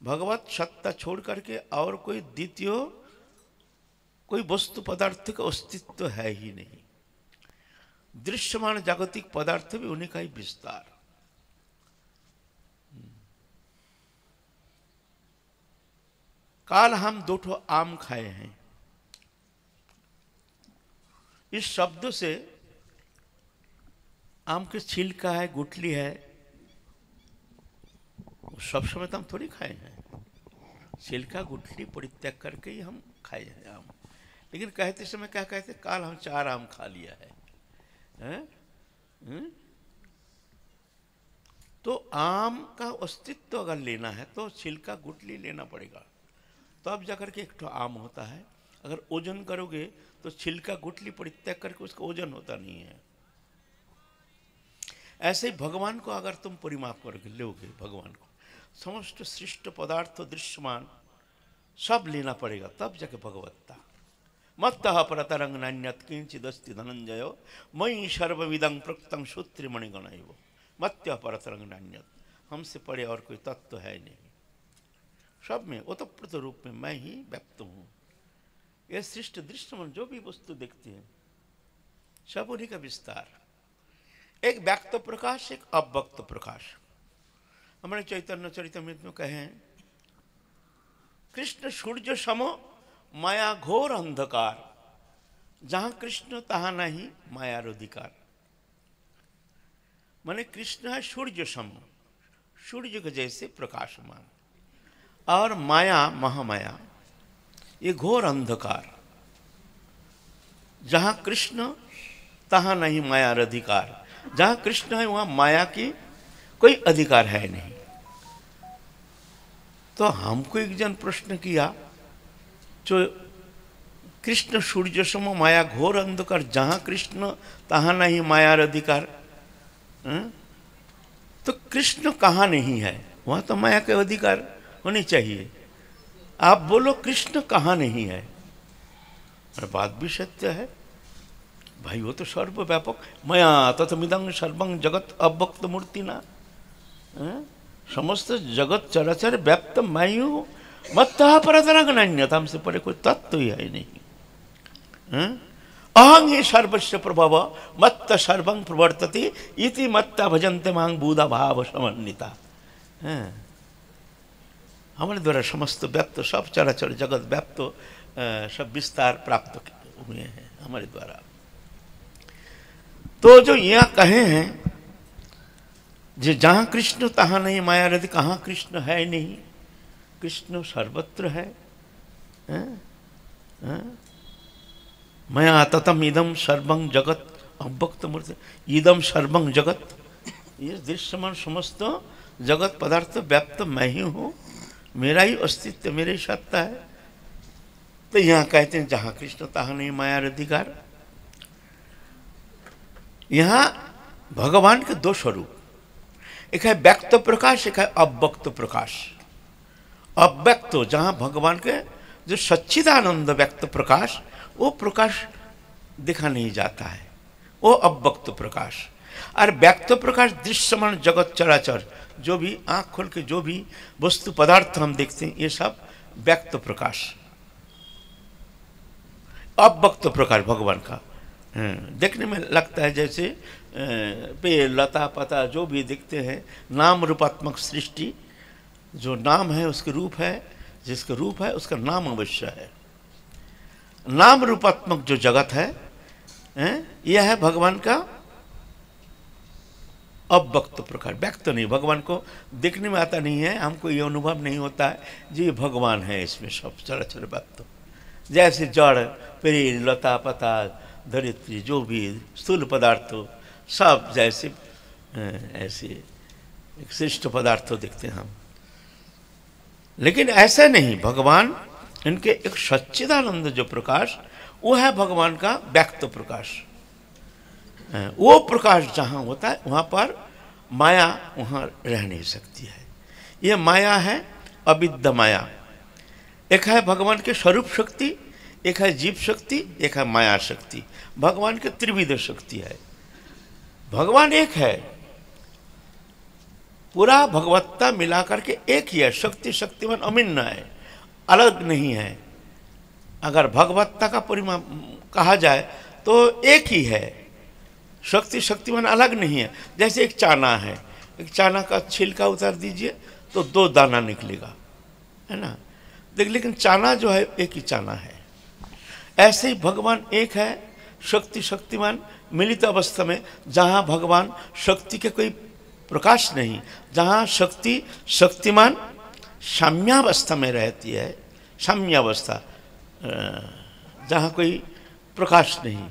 भगवत सत्ता छोड़ करके और कोई द्वितीय कोई वस्तु पदार्थ का अस्तित्व है ही नहीं। दृश्यमान जागतिक पदार्थ भी उन्हीं का ही विस्तार। काल हम 2 आम खाए हैं। इस शब्द से आम के छिलका है, गुठली है, सब समय तो हम थोड़ी खाए हैं। छिलका गुठली परित्याग करके ही हम खाए हैं आम। लेकिन कहते समय क्या कहते, काल हम 4 आम खा लिया है, हैं? तो आम का अस्तित्व अगर लेना है तो छिलका गुठली लेना पड़ेगा, तब जाकर के एक तो आम होता है। अगर ओजन करोगे तो छिलका गुठली परित्याग करके उसका ओजन होता नहीं है। ऐसे ही भगवान को अगर तुम परिमाप करके लोगे, भगवान को समस्त सृष्ट पदार्थ दृश्यमान सब लेना पड़ेगा, तब जाके भगवत्ता। मत्तः परतरंग नान्यत् किंचिदस्ति धनंजय मयि सर्वविदं प्रकृतं श्रोत्रिमणिगणैव। मत्तः परतरंग नान्यत्, हमसे परे और कोई तत्व है नहीं। सब में ओतप्रोत रूप में मैं ही व्यक्त हूँ। यह सृष्ट दृश्यमान जो भी वस्तु देखते हैं सब उन्हीं का विस्तार। एक व्यक्त प्रकाश, एक अव्यक्त प्रकाश। हमारे चैतन्य चरितमृत में कहे, कृष्ण सूर्य सम माया घोर अंधकार, जहां कृष्ण तहां नहीं माया अधिकार। माने कृष्ण है सूर्य सम, सूर्य के जैसे प्रकाशमान, और माया महामाया ये घोर अंधकार। जहां कृष्ण तहां नहीं माया अधिकार। जहां कृष्ण है वहां माया की कोई अधिकार है नहीं। तो हमको एक जन प्रश्न किया, जो कृष्ण सूर्य सम माया घोर अंधकार, जहां कृष्ण तहां नहीं माया अधिकार, तो कृष्ण कहाँ नहीं है, वहां तो माया के अधिकार होनी चाहिए। आप बोलो कृष्ण कहाँ नहीं है, और बात भी सत्य है भाई। वो तो सर्वव्यापक, मया ततमिदं सर्वं जगत अव्यक्त मूर्ति ना, समस्त जगत चराचर व्याप्त मैं हूँ। मत्तः परतरंग नान्यत्, हमसे परे कोई तत्व ही है नहीं। अहं ही सर्वस्य प्रभव मत्त सर्वं प्रवर्तति इति मत्ता भजन्ते मां बुधा भाव समन्विता। हमारे द्वारा समस्त व्याप्त, सब चराचर जगत व्याप्त, सब विस्तार प्राप्त हुए हैं हमारे द्वारा। तो जो यहाँ कहे हैं, जो जहाँ कृष्ण तहाँ नहीं माया रति, कहाँ कृष्ण है नहीं, कृष्ण सर्वत्र है। मया ततम इदम सर्वं जगत अव्यक्त मूर्ति, इदम सर्वं जगत, ये दृश्यमान समस्त जगत पदार्थ व्याप्त मैं ही हूँ, मेरा ही अस्तित्व, मेरी सत्ता है। तो यहाँ कहते हैं जहाँ कृष्ण तहाँ नहीं माया अधिकार। यहाँ भगवान के 2 स्वरूप, एक है व्यक्त प्रकाश, एक है अव्यक्त प्रकाश। अव्यक्त जहाँ भगवान के जो सच्चिदानंद व्यक्त प्रकाश, वो प्रकाश दिखा नहीं जाता है, वो अव्यक्त प्रकाश। और व्यक्त प्रकाश दृश्यमान जगत चराचर, जो भी आँख खोल के जो भी वस्तु पदार्थ हम देखते हैं, ये सब व्यक्त प्रकाश। अव्यक्त प्रकाश भगवान का देखने में लगता है जैसे पेड़ लता पता जो भी दिखते हैं, नाम रूपात्मक सृष्टि, जो नाम है उसके रूप है, जिसका रूप है उसका नाम अवश्य है। नाम रूपात्मक जो जगत है, यह है भगवान का अव्यक्त प्रकार। व्यक्त नहीं, भगवान को देखने में आता नहीं है, हमको ये अनुभव नहीं होता है जी ये भगवान है, इसमें सब चराचर व्यक्त। जैसे जड़ पेड़ लता पता धरित्री जो भी स्थूल पदार्थ सब जैसे ऐसे एक श्रेष्ठ पदार्थ दिखते हैं हम। लेकिन ऐसा नहीं, भगवान इनके एक सच्चिदानंद जो प्रकाश, वो है भगवान का व्यक्त प्रकाश। वो प्रकाश जहाँ होता है वहाँ पर माया वहाँ रह नहीं सकती है। ये माया है अविद्ध माया। एक है भगवान के स्वरूप शक्ति, एक है जीव शक्ति, एक है माया शक्ति। भगवान के त्रिविध शक्ति है। भगवान एक है, पूरा भगवत्ता मिलाकर के एक ही है, शक्ति शक्तिमान अभिन्न है, अलग नहीं है। अगर भगवत्ता का परिमाण कहा जाए तो एक ही है, शक्ति शक्तिमान अलग नहीं है। जैसे एक चाना है, एक चाना का छिलका उतार दीजिए तो 2 दाना निकलेगा, है ना। लेकिन चाना जो है एक ही चाना है। ऐसे ही भगवान एक है, शक्ति शक्तिमान मिलित अवस्था में, जहाँ भगवान शक्ति के कोई प्रकाश नहीं, जहाँ शक्ति शक्तिमान साम्यावस्था में रहती है, साम्यावस्था, जहाँ कोई प्रकाश नहीं,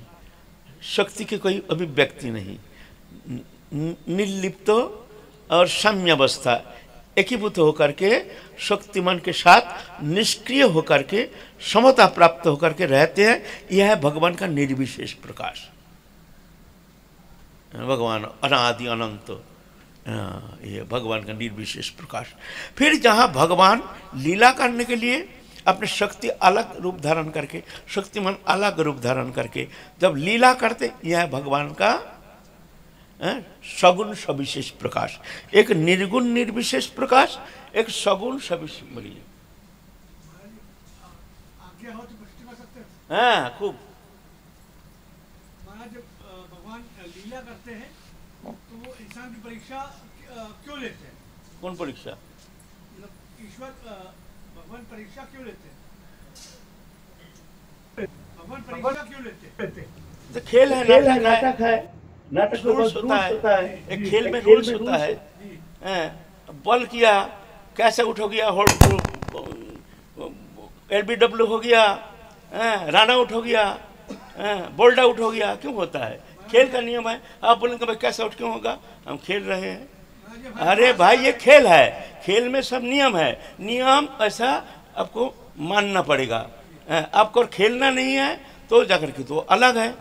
शक्ति के कोई अभिव्यक्ति नहीं, निर्लिप्त और साम्यावस्था एकीभूत होकर के शक्तिमान के साथ निष्क्रिय होकर के समता प्राप्त होकर के रहते हैं। यह है भगवान का निर्विशेष प्रकाश। भगवान अनादि अनंत, ये भगवान का निर्विशेष प्रकाश। फिर जहाँ भगवान लीला करने के लिए अपने शक्ति अलग रूप धारण करके, शक्तिमान अलग रूप धारण करके जब लीला करते, यह है भगवान का सगुण सविशेष प्रकाश। एक निर्गुण निर्विशेष प्रकाश, एक सगुण सविशेष। बोलिए। हाँ, खूब। जब भगवान लीला करते हैं तो वो इंसान की परीक्षा क्यों लेते हैं? कौन परीक्षा? ईश्वर भगवान परीक्षा क्यों लेते हैं? भगवान परीक्षा क्यों लेते हैं? तो खेल है, नाटक है, नाटक में रूल्स होता है, एक खेल में रूल्स होता है। बॉल किया, कैसे उठ हो गया, LBW हो गया, रन आउट हो गया, बोल्ड आउट हो गया, क्यों होता है? खेल का नियम है। आप बोलेंगे भाई कैसे आउट क्यों होगा, हम खेल रहे हैं। अरे भाई ये खेल है, खेल में सब नियम है, नियम ऐसा आपको मानना पड़ेगा। आपको खेलना नहीं है तो जाकर के तो अलग है।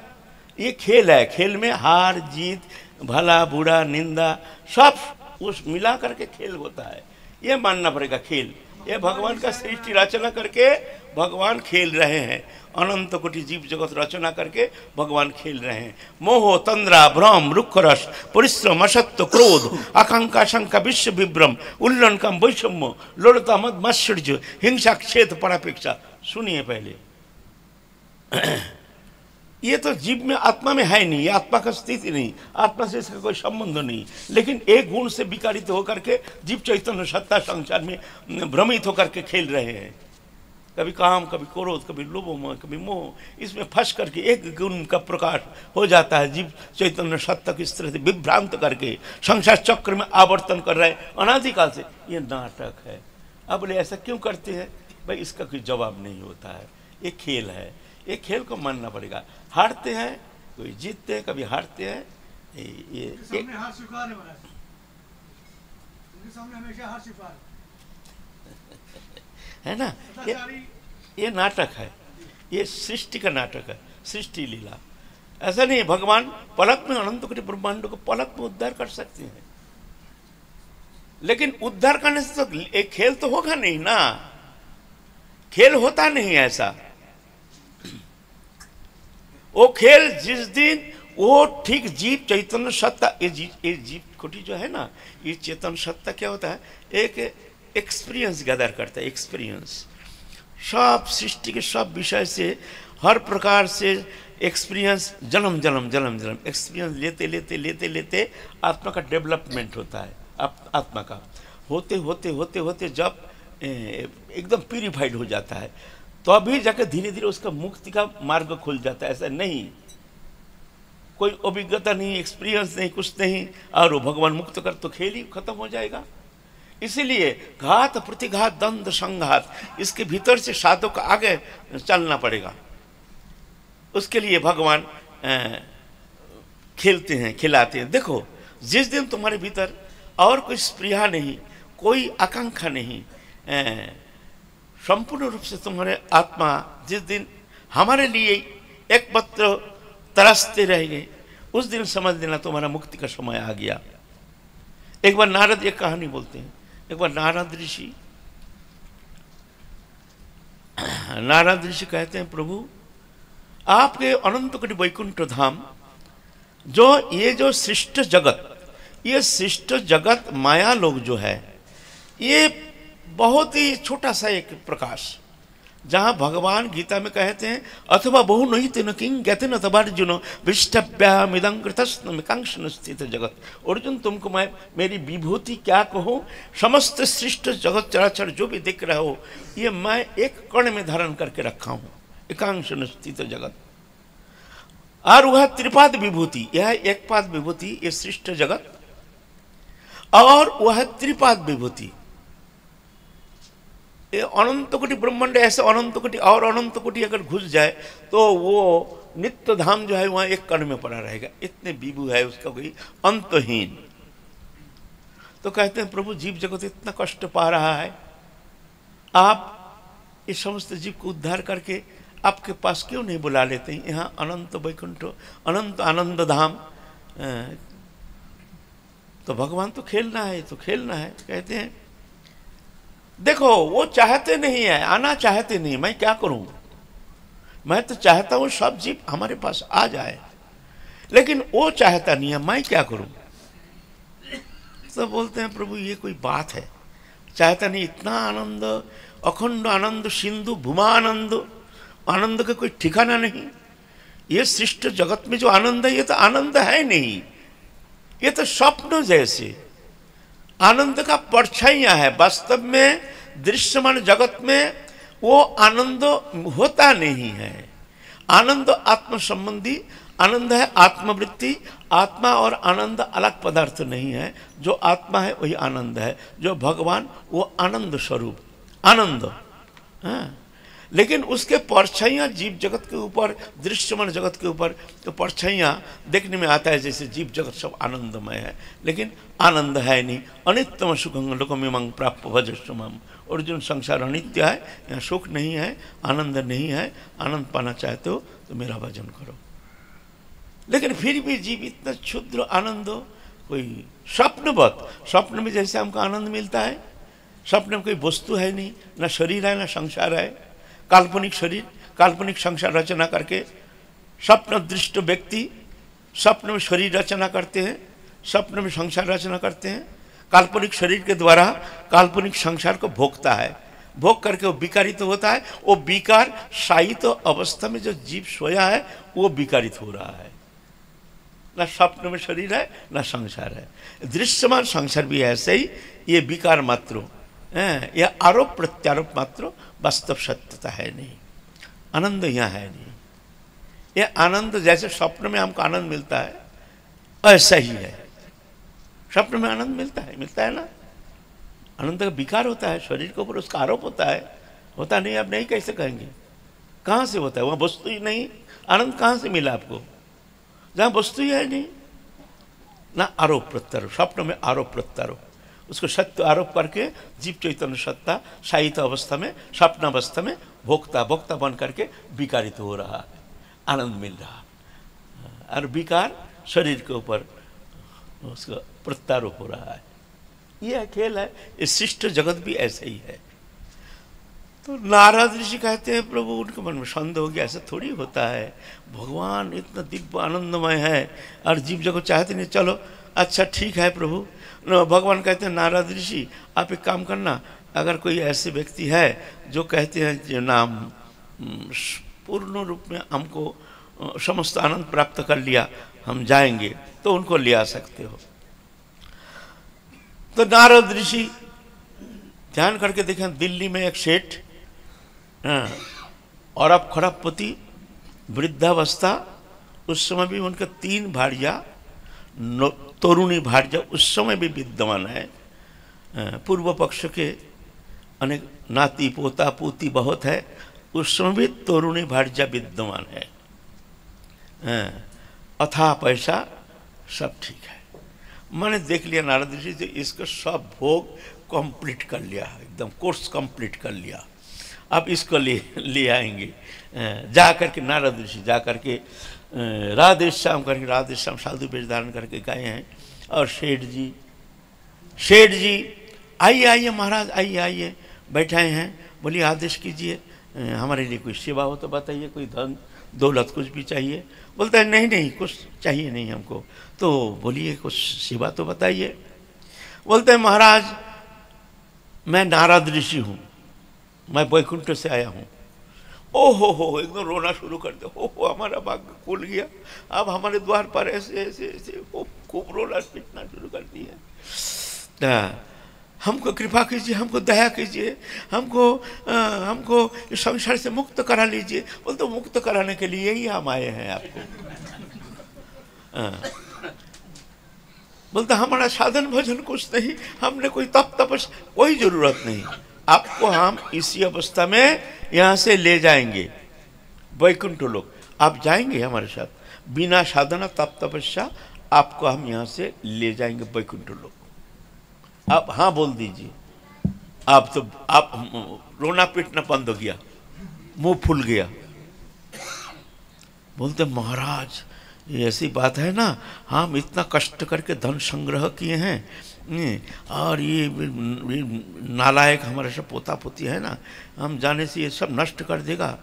ये खेल है, खेल में हार जीत, भला बुरा, निंदा सब उस मिला करके खेल होता है, ये मानना पड़ेगा खेल। ये भगवान का सृष्टि रचना करके भगवान खेल रहे हैं, अनंत कोटि जीव जगत रचना करके भगवान खेल रहे हैं। मोह तंद्रा भ्रम रुक्ष रस परिश्रम असत्य क्रोध आकांक्षा शंका विश्व विभ्रम उल्लन कम वैषम्य लोलता मद मात्सर्य हिंसा क्षेत्र परापेक्षा। सुनिए पहले, ये तो जीव में आत्मा में है नहीं, ये आत्मा का स्थिति नहीं, आत्मा से इसका कोई संबंध नहीं। लेकिन एक गुण से विकारित होकर के जीव चैतन्य सत्ता संसार में भ्रमित होकर के खेल रहे हैं। कभी काम, कभी क्रोध, कभी लोभ, कभी मोह, इसमें फंस करके एक गुण का प्रकाश हो जाता है। जीव चैतन्य सत्ता की तरह से विभ्रांत करके संसार चक्र में आवर्तन कर रहे हैं अनादिकाल से। ये नाटक है। अब बोले ऐसा क्यों करते हैं भाई, इसका कोई जवाब नहीं होता है। ये खेल है, ये खेल को मानना पड़ेगा। हारते हैं, कोई जीतते हैं, कभी हारते हैं। ये सामने हार स्वीकार है, उनके सामने हमेशा हार स्वीकार है ना। ये नाटक है, ये सृष्टि का नाटक है, सृष्टि लीला। ऐसा नहीं, भगवान पलक में अनंत कोटि ब्रह्मांड को पलक में उद्धार कर सकते हैं। लेकिन उद्धार करने से तो एक खेल तो होगा नहीं ना, खेल होता नहीं ऐसा। वो खेल जिस दिन वो ठीक जीव चैतन्य सत्ता, ये जीव कोटि जो है ना, ये चेतन सत्ता क्या होता है, एक एक्सपीरियंस गैदर करता है। एक्सपीरियंस सब सृष्टि के सब विषय से हर प्रकार से एक्सपीरियंस, जन्म जन्म जन्म जन्म एक्सपीरियंस लेते लेते लेते लेते आत्मा का डेवलपमेंट होता है। आत्मा का होते होते होते होते जब एकदम प्यूरिफाइड हो जाता है तो अभी जाकर धीरे धीरे उसका मुक्ति का मार्ग खुल जाता है। ऐसा नहीं, कोई अभिज्ञता नहीं, एक्सपीरियंस नहीं, कुछ नहीं, और वो भगवान मुक्त कर तो खेल ही खत्म हो जाएगा। इसीलिए घात प्रतिघात द्वंद्व संघात, इसके भीतर से साधक को आगे चलना पड़ेगा। उसके लिए भगवान खेलते हैं, खिलाते हैं। देखो, जिस दिन तुम्हारे भीतर और कोई स्पृहा नहीं, कोई आकांक्षा नहीं, संपूर्ण रूप से तुम्हारे आत्मा जिस दिन हमारे लिए एकमात्र तरसते रहेंगे, उस दिन समझ लेना तुम्हारा मुक्ति का समय आ गया। एक बार नारद एक कहानी बोलते हैं। एक बार नारद ऋषि कहते हैं, प्रभु आपके अनंत कोटि वैकुंठ धाम, जो ये जो सृष्ट जगत, ये सृष्ट जगत माया लोग जो है, ये बहुत ही छोटा सा एक प्रकाश, जहाँ भगवान गीता में कहते हैं अथवा बहु नहीं तेन किंग कहते न तब अर्जुन विष्टभ्यामिदं कृतस्न स्थित जगत। अर्जुन तुमको मैं मेरी विभूति क्या कहूँ, समस्त सृष्ट जगत चराचर जो भी दिख रहा हो ये मैं एक कण में धारण करके रखा हूँ, एकांश स्थित जगत। और वह त्रिपाद विभूति, यह एक पाद विभूति ये सृष्ट जगत, और वह त्रिपाद विभूति ये अनंत कोटि ब्रह्मांड, ऐसे अनंत कोटि और अनंत कोटि अगर घुस जाए तो वो नित्य धाम जो है वहाँ एक कण में पड़ा रहेगा, इतने विभु है उसका कोई अंतहीन। तो कहते हैं प्रभु जीव जगत इतना कष्ट पा रहा है, आप इस समस्त जीव को उद्धार करके आपके पास क्यों नहीं बुला लेते हैं? यहाँ अनंत वैकुंठ, अनंत आनंद धाम, तो भगवान तो खेलना है, तो खेलना है। कहते हैं देखो वो चाहते नहीं है, आना चाहते नहीं, मैं क्या करूं? मैं तो चाहता हूं सब जीव हमारे पास आ जाए, लेकिन वो चाहता नहीं है, मैं क्या करूं? तो बोलते हैं प्रभु ये कोई बात है, चाहता नहीं, इतना आनंद, अखंड आनंद सिंधु भूमानंद, आनंद का कोई ठिकाना नहीं। ये सृष्ट जगत में जो आनंद है ये तो आनंद है नहीं, ये तो स्वप्न जैसे आनंद का परछाइयां है। वास्तव में दृश्यमान जगत में वो आनंद होता नहीं है। आनंद आत्म संबंधी आनंद है, आत्मवृत्ति। आत्मा और आनंद अलग पदार्थ नहीं है, जो आत्मा है वही आनंद है, जो भगवान वो आनंद स्वरूप आनंद। हाँ, लेकिन उसके परछाइयाँ जीव जगत के ऊपर, दृश्यमान जगत के ऊपर तो परछाइयाँ देखने में आता है जैसे जीव जगत सब आनंदमय है, लेकिन आनंद है नहीं। अनित्यम सुखं लोकमिमं प्राप्य भजस्वमं। अर्जुन संसार अनित्य है, यहाँ सुख नहीं है, आनंद नहीं है। आनंद पाना चाहते हो तो मेरा भजन करो। लेकिन फिर भी जीव इतना क्षुद्र आनंद, कोई स्वप्नवत, स्वप्न में जैसे हमको आनंद मिलता है, स्वप्न में कोई वस्तु है नहीं, ना शरीर है ना संसार है, काल्पनिक शरीर, काल्पनिक संसार रचना करके स्वप्न दृष्ट व्यक्ति स्वप्न में शरीर रचना करते हैं, स्वप्न में संसार रचना करते हैं, काल्पनिक शरीर के द्वारा काल्पनिक संसार को भोगता है, भोग करके वो विकारित होता है। वो विकार शायित अवस्था में जो जीव सोया है वो विकारित हो रहा है। ना स्वप्न में शरीर है ना संसार है। दृश्यमान संसार भी ऐसे ही, ये विकार मात्र, यह आरोप प्रत्यारोप मात्र, वास्तव सत्यता है नहीं, आनंद यहाँ है नहीं। यह आनंद जैसे स्वप्न में हमको आनंद मिलता है ऐसा ही है। स्वप्न में आनंद मिलता है ना। आनंद का विकार होता है, शरीर के ऊपर उसका आरोप होता है, होता नहीं, आप नहीं कैसे कहेंगे? कहाँ से होता है? वहाँ वस्तु ही नहीं, आनंद कहाँ से मिला आपको जहाँ वस्तु ही है नहीं? ना आरोप प्रत्यारोप, स्वप्न में आरोप प्रत्यारोप, उसको सत्य आरोप करके जीव चैतन्य सत्ता शायित अवस्था में, स्वप्न अवस्था में भोक्ता भोक्ता बन करके विकारित हो रहा है, आनंद मिल रहा है। और विकार शरीर के ऊपर उसका प्रत्यारोप हो रहा है। यह खेल है। इस सृष्ट जगत भी ऐसे ही है। तो नारद ऋषि कहते हैं प्रभु, उनके मन में संदेह हो गया, ऐसा थोड़ी होता है, भगवान इतना दिव्य आनंदमय है और जीव जगत चाहते नहीं। चलो अच्छा ठीक है प्रभु। भगवान कहते हैं नारद ऋषि आप एक काम करना, अगर कोई ऐसे व्यक्ति है जो कहते हैं जो नाम पूर्ण रूप में हमको समस्त आनंद प्राप्त कर लिया, हम जाएंगे, तो उनको ले आ सकते हो। तो नारद ऋषि ध्यान करके देखें, दिल्ली में एक सेठ और अब खड़गपति वृद्धावस्था, उस समय भी उनके 3 भार्या, तरुणी भार्या उस समय भी विद्यमान है। पूर्व पक्ष के अनेक नाती पोता पोती बहुत है, उस समय भी तरुणी भार्या विद्यमान है। अथाह पैसा सब ठीक है। मैंने देख लिया नारद ऋषि से इसको सब भोग कंप्लीट कर लिया, एकदम कोर्स कंप्लीट कर लिया। अब इसको ले आएंगे। जा करके नारद ऋषि जा करके राधे श्याम करके, राधे श्याम साधु वेश धारण करके गए हैं। और सेठ जी आइए आइए महाराज, आइए आइए, बैठाए हैं। बोलिए आदेश कीजिए, हमारे लिए कोई सेवा हो तो बताइए, कोई दौलत कुछ भी चाहिए? बोलता है नहीं नहीं कुछ चाहिए नहीं हमको। तो बोलिए कुछ सेवा तो बताइए। बोलते हैं महाराज मैं नारद ऋषि हूँ, मैं वैकुंठ से आया हूँ। ओ हो एकदम रोना शुरू कर दे। हो हमारा भाग्य खुल गया, अब हमारे द्वार पर ऐसे ऐसे ऐसे खूब रोना पीटना शुरू कर दिया। हमको कृपा कीजिए, हमको दया कीजिए, हमको इस संसार से मुक्त करा लीजिए। बोलते तो मुक्त कराने के लिए ही हम आए हैं आपको। बोलते हमारा साधन भजन कुछ नहीं, हमने कोई तप तपस कोई जरूरत नहीं, आपको हम इसी अवस्था में यहाँ से ले जाएंगे वैकुंठ लोक। आप जाएंगे हमारे साथ बिना साधना तप तपस्या, आपको हम यहाँ से ले जाएंगे वैकुंठ लोक। आप हाँ बोल दीजिए। आप रोना पीटना बंद हो गया, मुंह फूल गया। बोलते महाराज ये ऐसी बात है ना, हम इतना कष्ट करके धन संग्रह किए हैं और ये नालायक हमारा सब पोता पोती है ना, हम जाने से ये सब नष्ट कर देगा,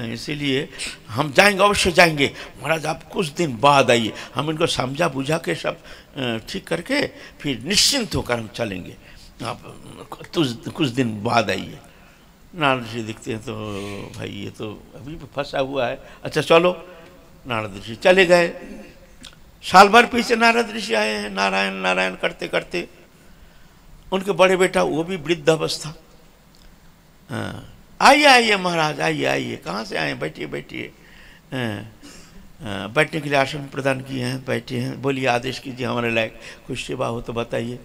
इसीलिए हम जाएंगे, अवश्य जाएंगे। महाराज आप कुछ दिन बाद आइए, हम इनको समझा बुझा के सब ठीक करके फिर निश्चिंत होकर हम चलेंगे, आप कुछ दिन बाद आइए। नारद ऋषि दिखते हैं तो भाई ये तो अभी भी फंसा हुआ है, अच्छा चलो। नारद ऋषि चले गए। साल भर पीछे नारद ऋषि आए हैं, नारायण नारायण करते करते। उनके बड़े बेटा वो भी वृद्ध अवस्था। आइए आइए महाराज, आइए आइए, कहाँ से आए? बैठिए बैठिए। बैठने के लिए आसन प्रदान किए हैं, बैठे हैं। बोलिए आदेश कीजिए, हमारे लायक कुछ सेवा हो तो बताइए।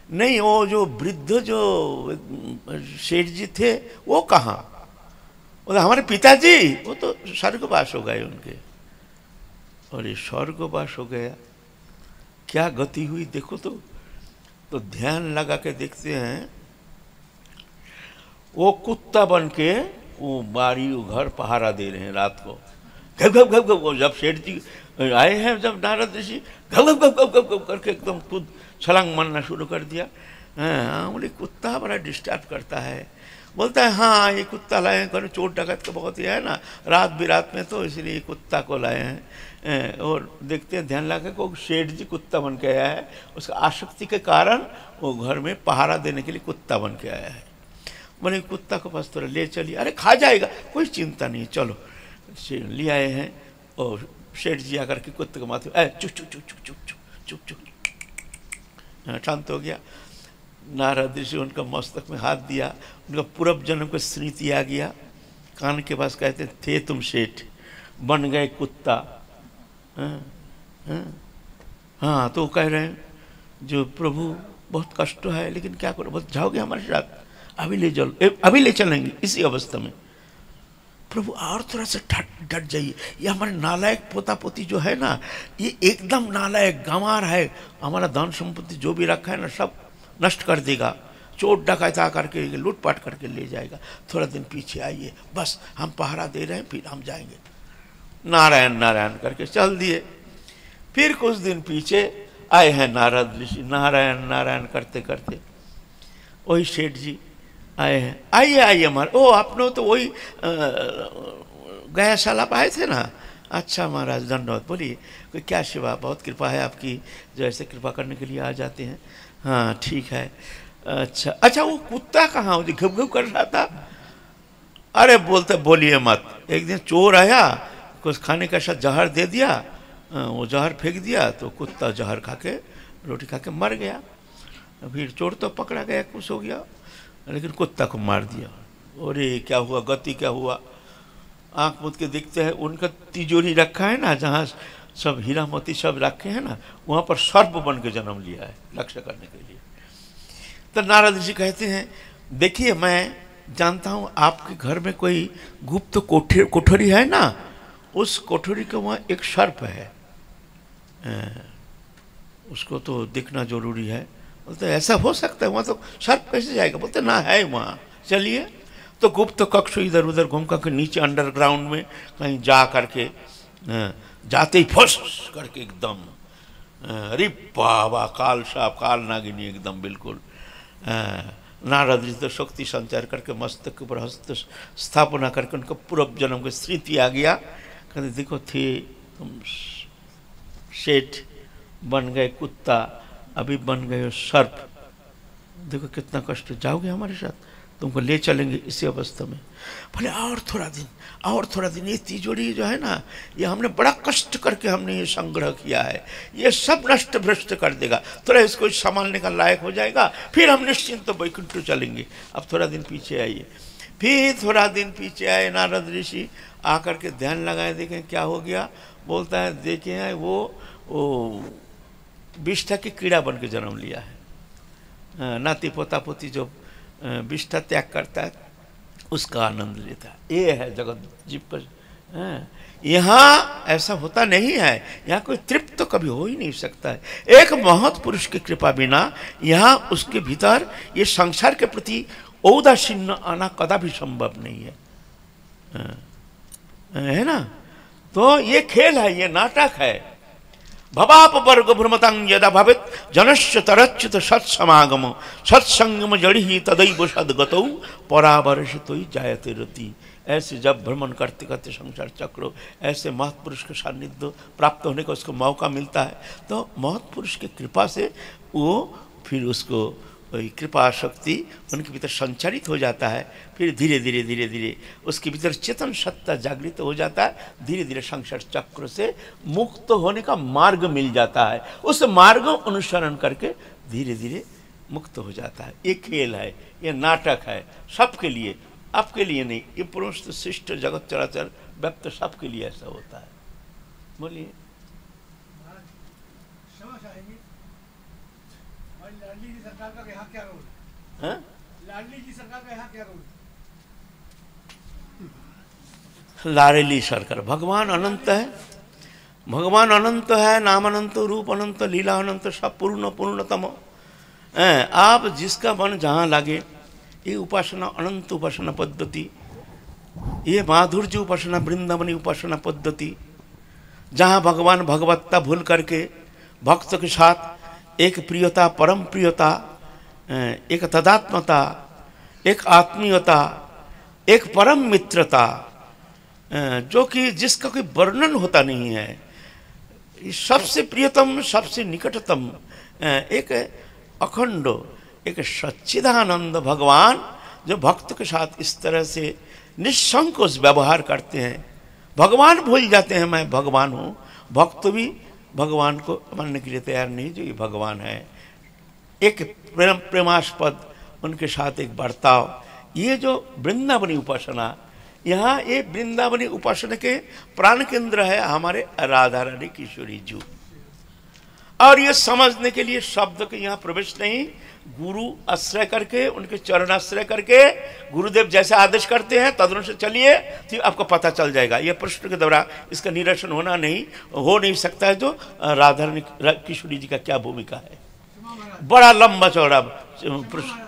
नहीं वो जो वृद्ध जो सेठ जी थे वो कहाँ? बोले हमारे पिताजी वो तो स्वर्गवास हो गए उनके। और ये स्वर्गवास हो गया, क्या गति हुई देखो तो ध्यान लगा के देखते हैं, वो कुत्ता बन के वो बारी वो घर पहारा दे रहे हैं रात को। घब घब घब घब। जब सेठ जी आए हैं, जब नारद ऋषि घब घब घब घब घब करके एकदम खुद छलांग मारना शुरू कर दिया। हाँ बोले कुत्ता बड़ा डिस्टर्ब करता है। बोलता है हाँ ये कुत्ता लाए हैं, कहीं चोर डकैत तो बहुत ही है ना रात बिरात में, तो इसलिए कुत्ता को लाए हैं। और देखते हैं ध्यान लगा को सेठ जी कुत्ता बन के आया है, उसका आसक्ति के कारण वो घर में पहारा देने के लिए कुत्ता बन के आया है। बोले कुत्ता को पास थोड़ा ले चलिए। अरे खा जाएगा, कोई चिंता नहीं, चलो। ले आए हैं और सेठ जी आकर के कुत्ते को माथे चुप चुप चुप चुप चुप चुप चुप चुप, शांत हो गया। नारद ऋषि उनका मस्तक में हाथ दिया, उनका पूर्व जन्म का स्मृति आ गया। कान के पास कहते थे तुम सेठ, बन गए कुत्ता। हाँ तो कह रहे हैं जो प्रभु बहुत कष्ट है, लेकिन क्या करो, बहुत जाओगे हमारे साथ, अभी ले चलो, अभी ले चलेंगे इसी अवस्था में। प्रभु और थोड़ा सा डट जाइए, ये हमारे नालायक पोता पोती जो है ना, ये एकदम नालायक गंवार है, हमारा धन संपत्ति जो भी रखा है ना सब नष्ट कर देगा, चोट डकैता करके लूटपाट करके ले जाएगा। थोड़ा दिन पीछे आइए, बस हम पहरा दे रहे हैं, फिर हम जाएंगे। नारायण नारायण करके चल दिए। फिर कुछ दिन पीछे आए हैं नारद ऋषि, नारायण नारायण करते करते वही सेठ जी आए हैं। आइए आइए महाराज। ओ आपने तो वही गया साल आप आए थे ना? अच्छा महाराज धन्यवाद। बोलिए कोई क्या सेवा? बहुत कृपा है आपकी, जो ऐसे कृपा करने के लिए आ जाते हैं। हाँ ठीक है। अच्छा अच्छा वो कुत्ता कहाँ हो जो घुप घुप कर रहा था? अरे बोलते बोलिए मत, एक दिन चोर आया, कुछ खाने का साथ जहर दे दिया, वो जहर फेंक दिया तो कुत्ता जहर खा के रोटी खा के मर गया। फिर चोर तो पकड़ा गया, कुछ हो गया, लेकिन कुत्ता को मार दिया। अरे क्या हुआ, गति क्या हुआ? आँख मूंद के देखते हैं, उनका तिजोरी रखा है ना जहाँ सब हीरा मोती सब रखे हैं ना, वहाँ पर सर्प बन के जन्म लिया है लक्ष्य करने के लिए। तो नारद ऋषि कहते हैं देखिए मैं जानता हूँ आपके घर में कोई गुप्त कोठरी है ना, उस कोठरी के वहाँ एक सर्प है, उसको तो देखना जरूरी है। बोलते ऐसा हो सकता है, वहाँ तो सर्प कैसे जाएगा? बोलते ना है वहाँ, चलिए। तो गुप्त कक्ष इधर उधर घूम करके नीचे अंडरग्राउंड में कहीं जा करके जाते ही फुस करके एकदम अरे बाबा काल साहब काल नागिनी एकदम बिल्कुल। नारद जी तो शक्ति संचार करके मस्तक के ऊपर हस्त स्थापना करके उनका पूर्व जन्म की स्मृति आ गया। कहते देखो थे तुम सेठ, बन गए कुत्ता, अभी बन गए हो सर्प, देखो कितना कष्ट, जाओगे हमारे साथ, तुमको ले चलेंगे इसी अवस्था में। बोले और थोड़ा दिन, और थोड़ा दिन, ये तिजोरी जो है ना, ये हमने बड़ा कष्ट करके हमने ये संग्रह किया है, ये सब नष्ट भ्रष्ट कर देगा, थोड़ा इसको संभालने का लायक हो जाएगा, फिर हम निश्चिंत तो वैकुंठ चलेंगे। अब थोड़ा दिन पीछे आइए। फिर थोड़ा दिन पीछे आए नारद ऋषि, आकर के ध्यान लगाए, देखें क्या हो गया। बोलता है देखें वो विष्ठा की कीड़ा बन के जन्म लिया है। नाती पोता पोती जो विष्ठा त्याग करता है उसका आनंद लेता है। ये है जगत जीव पर। यहाँ ऐसा होता नहीं है, यहाँ कोई तृप्त तो कभी हो ही नहीं सकता है। एक महत् पुरुष की कृपा बिना यहाँ उसके भीतर ये संसार के प्रति औदासीन्य आना कदापि संभव नहीं है ना। तो ये खेल है, ये नाटक है। भवाप वर्ग भ्रमतांग यदा भवित जनश्च तरच्युत सत्समागम सत्संगम जड़ी तदैव सद्गतौ परावर्षितो जायते रति। ऐसे जब भ्रमण करते करते संसार चक्र, ऐसे महत्पुरुष के सान्निध्य प्राप्त होने का उसको मौका मिलता है, तो महत्पुरुष की कृपा से वो फिर उसको कृपा शक्ति उनके भीतर संचारित हो जाता है। फिर धीरे धीरे धीरे धीरे उसके भीतर चेतन सत्ता जागृत हो जाता है। धीरे धीरे संसार चक्र से मुक्त होने का मार्ग मिल जाता है। उस मार्ग अनुसरण करके धीरे धीरे मुक्त हो जाता है। ये खेल है, ये नाटक है, सबके लिए, आपके लिए नहीं। ये पुरुष शिष्ट जगत चराचर व्यक्त सबके लिए ऐसा होता है। बोलिए। लाडली जी सरकार का यहाँ क्या रोल है? लाडली जी सरकार का यहाँ क्या रोल है? लाडली सरकार, भगवान अनंत है, भगवान अनंत है, नाम अनंत, रूप अनंत, लीला अनंत, सब पूर्ण पूर्णतम। आप जिसका मन जहाँ लागे, ये उपासना अनंत उपासना पद्धति, ये माधुर्य उपासना वृंदावनी उपासना पद्धति, जहाँ भगवान भगवत्ता भूल करके भक्त के साथ एक प्रियता, परम प्रियता, एक तदात्मता, एक आत्मीयता, एक परम मित्रता, जो कि जिसका कोई वर्णन होता नहीं है, सबसे प्रियतम, सबसे निकटतम, एक अखंड, एक सच्चिदानंद भगवान जो भक्त के साथ इस तरह से निसंकोच व्यवहार करते हैं। भगवान भूल जाते हैं मैं भगवान हूँ, भक्त भी भगवान को मानने के लिए तैयार नहीं जो ये भगवान है। एक प्रेमास्पद उनके साथ एक बर्ताव, ये जो वृंदावनी उपासना, यहाँ ये वृंदावनी उपासना के प्राण केंद्र है हमारे राधा रानी किशोरी जी। और ये समझने के लिए शब्द के यहाँ प्रवेश नहीं, गुरु आश्रय करके, उनके चरण आश्रय करके, गुरुदेव जैसे आदेश करते हैं तदनुसार चलिए, तो आपको पता चल जाएगा। ये प्रश्न के द्वारा इसका निरसन होना नहीं, हो नहीं सकता है। जो राधा रानी किशोरी जी का क्या भूमिका है, बड़ा लंबा चौड़ा प्रश्न,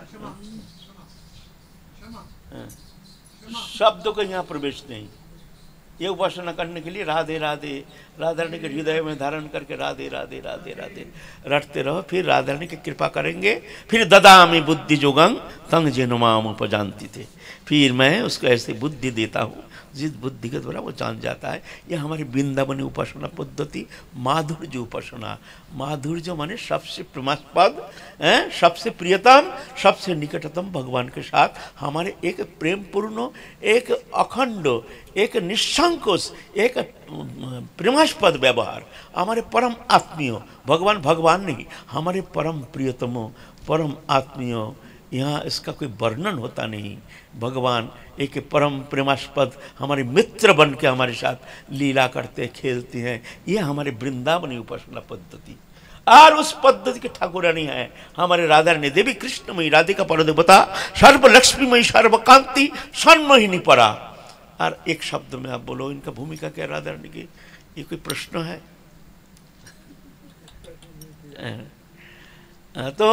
शब्दों का यहाँ प्रवेश नहीं। ये उपासना करने के लिए राधे राधे, राधा रानी के हृदय में धारण करके राधे राधे राधे राधे रटते रहो। फिर राधा रानी की कृपा करेंगे। फिर ददामि बुद्धि जोगं तंग जेनुमाम उपजानती थे, फिर मैं उसको ऐसे बुद्धि देता हूँ जिस बुद्धि के द्वारा वो जान जाता है। यह हमारी वृंदावनी उपासना पद्धति माधुर्य उपासना। माधुर्य माने सबसे प्रेमास्पद, सबसे प्रियतम, सबसे निकटतम भगवान के साथ हमारे एक प्रेमपूर्ण, एक अखंड, एक निसंकोच, एक प्रेमास्पद व्यवहार, हमारे परम आत्मीय भगवान, भगवान नहीं, हमारे परम प्रियतमो, परम आत्मीय, यहाँ इसका कोई वर्णन होता नहीं। भगवान एक परम प्रेमास्पद हमारे मित्र बन के हमारे साथ लीला करते खेलते हैं। ये हमारे वृंदावनी उपासना पद्धति। और उस पद्धति के ठाकुरानी है हमारे राधा रानी देवी, कृष्णमयी राधिका परदेवता, सर्वलक्ष्मीमयी, सर्वकांति, सन्मोहिनी परा। और एक शब्द में आप बोलो इनका भूमिका क्या राधा रानी की, ये कोई प्रश्न है? तो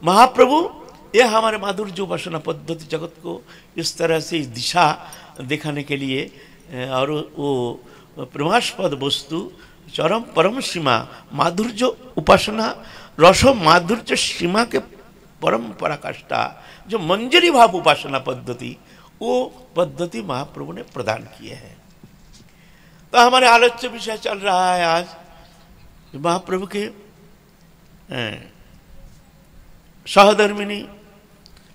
महाप्रभु ये हमारे माधुर्य उपासना पद्धति जगत को इस तरह से दिशा दिखाने के लिए, और वो प्रेमास्पद वस्तु चरम परम सीमा माधुर्य उपासना, रसो माधुर्य सीमा के परम पराकाष्ठा जो मंजरी भाव उपासना पद्धति, वो पद्धति महाप्रभु ने प्रदान किए हैं। तो हमारे आलोच्य विषय चल रहा है आज महाप्रभु के सहधर्मिणी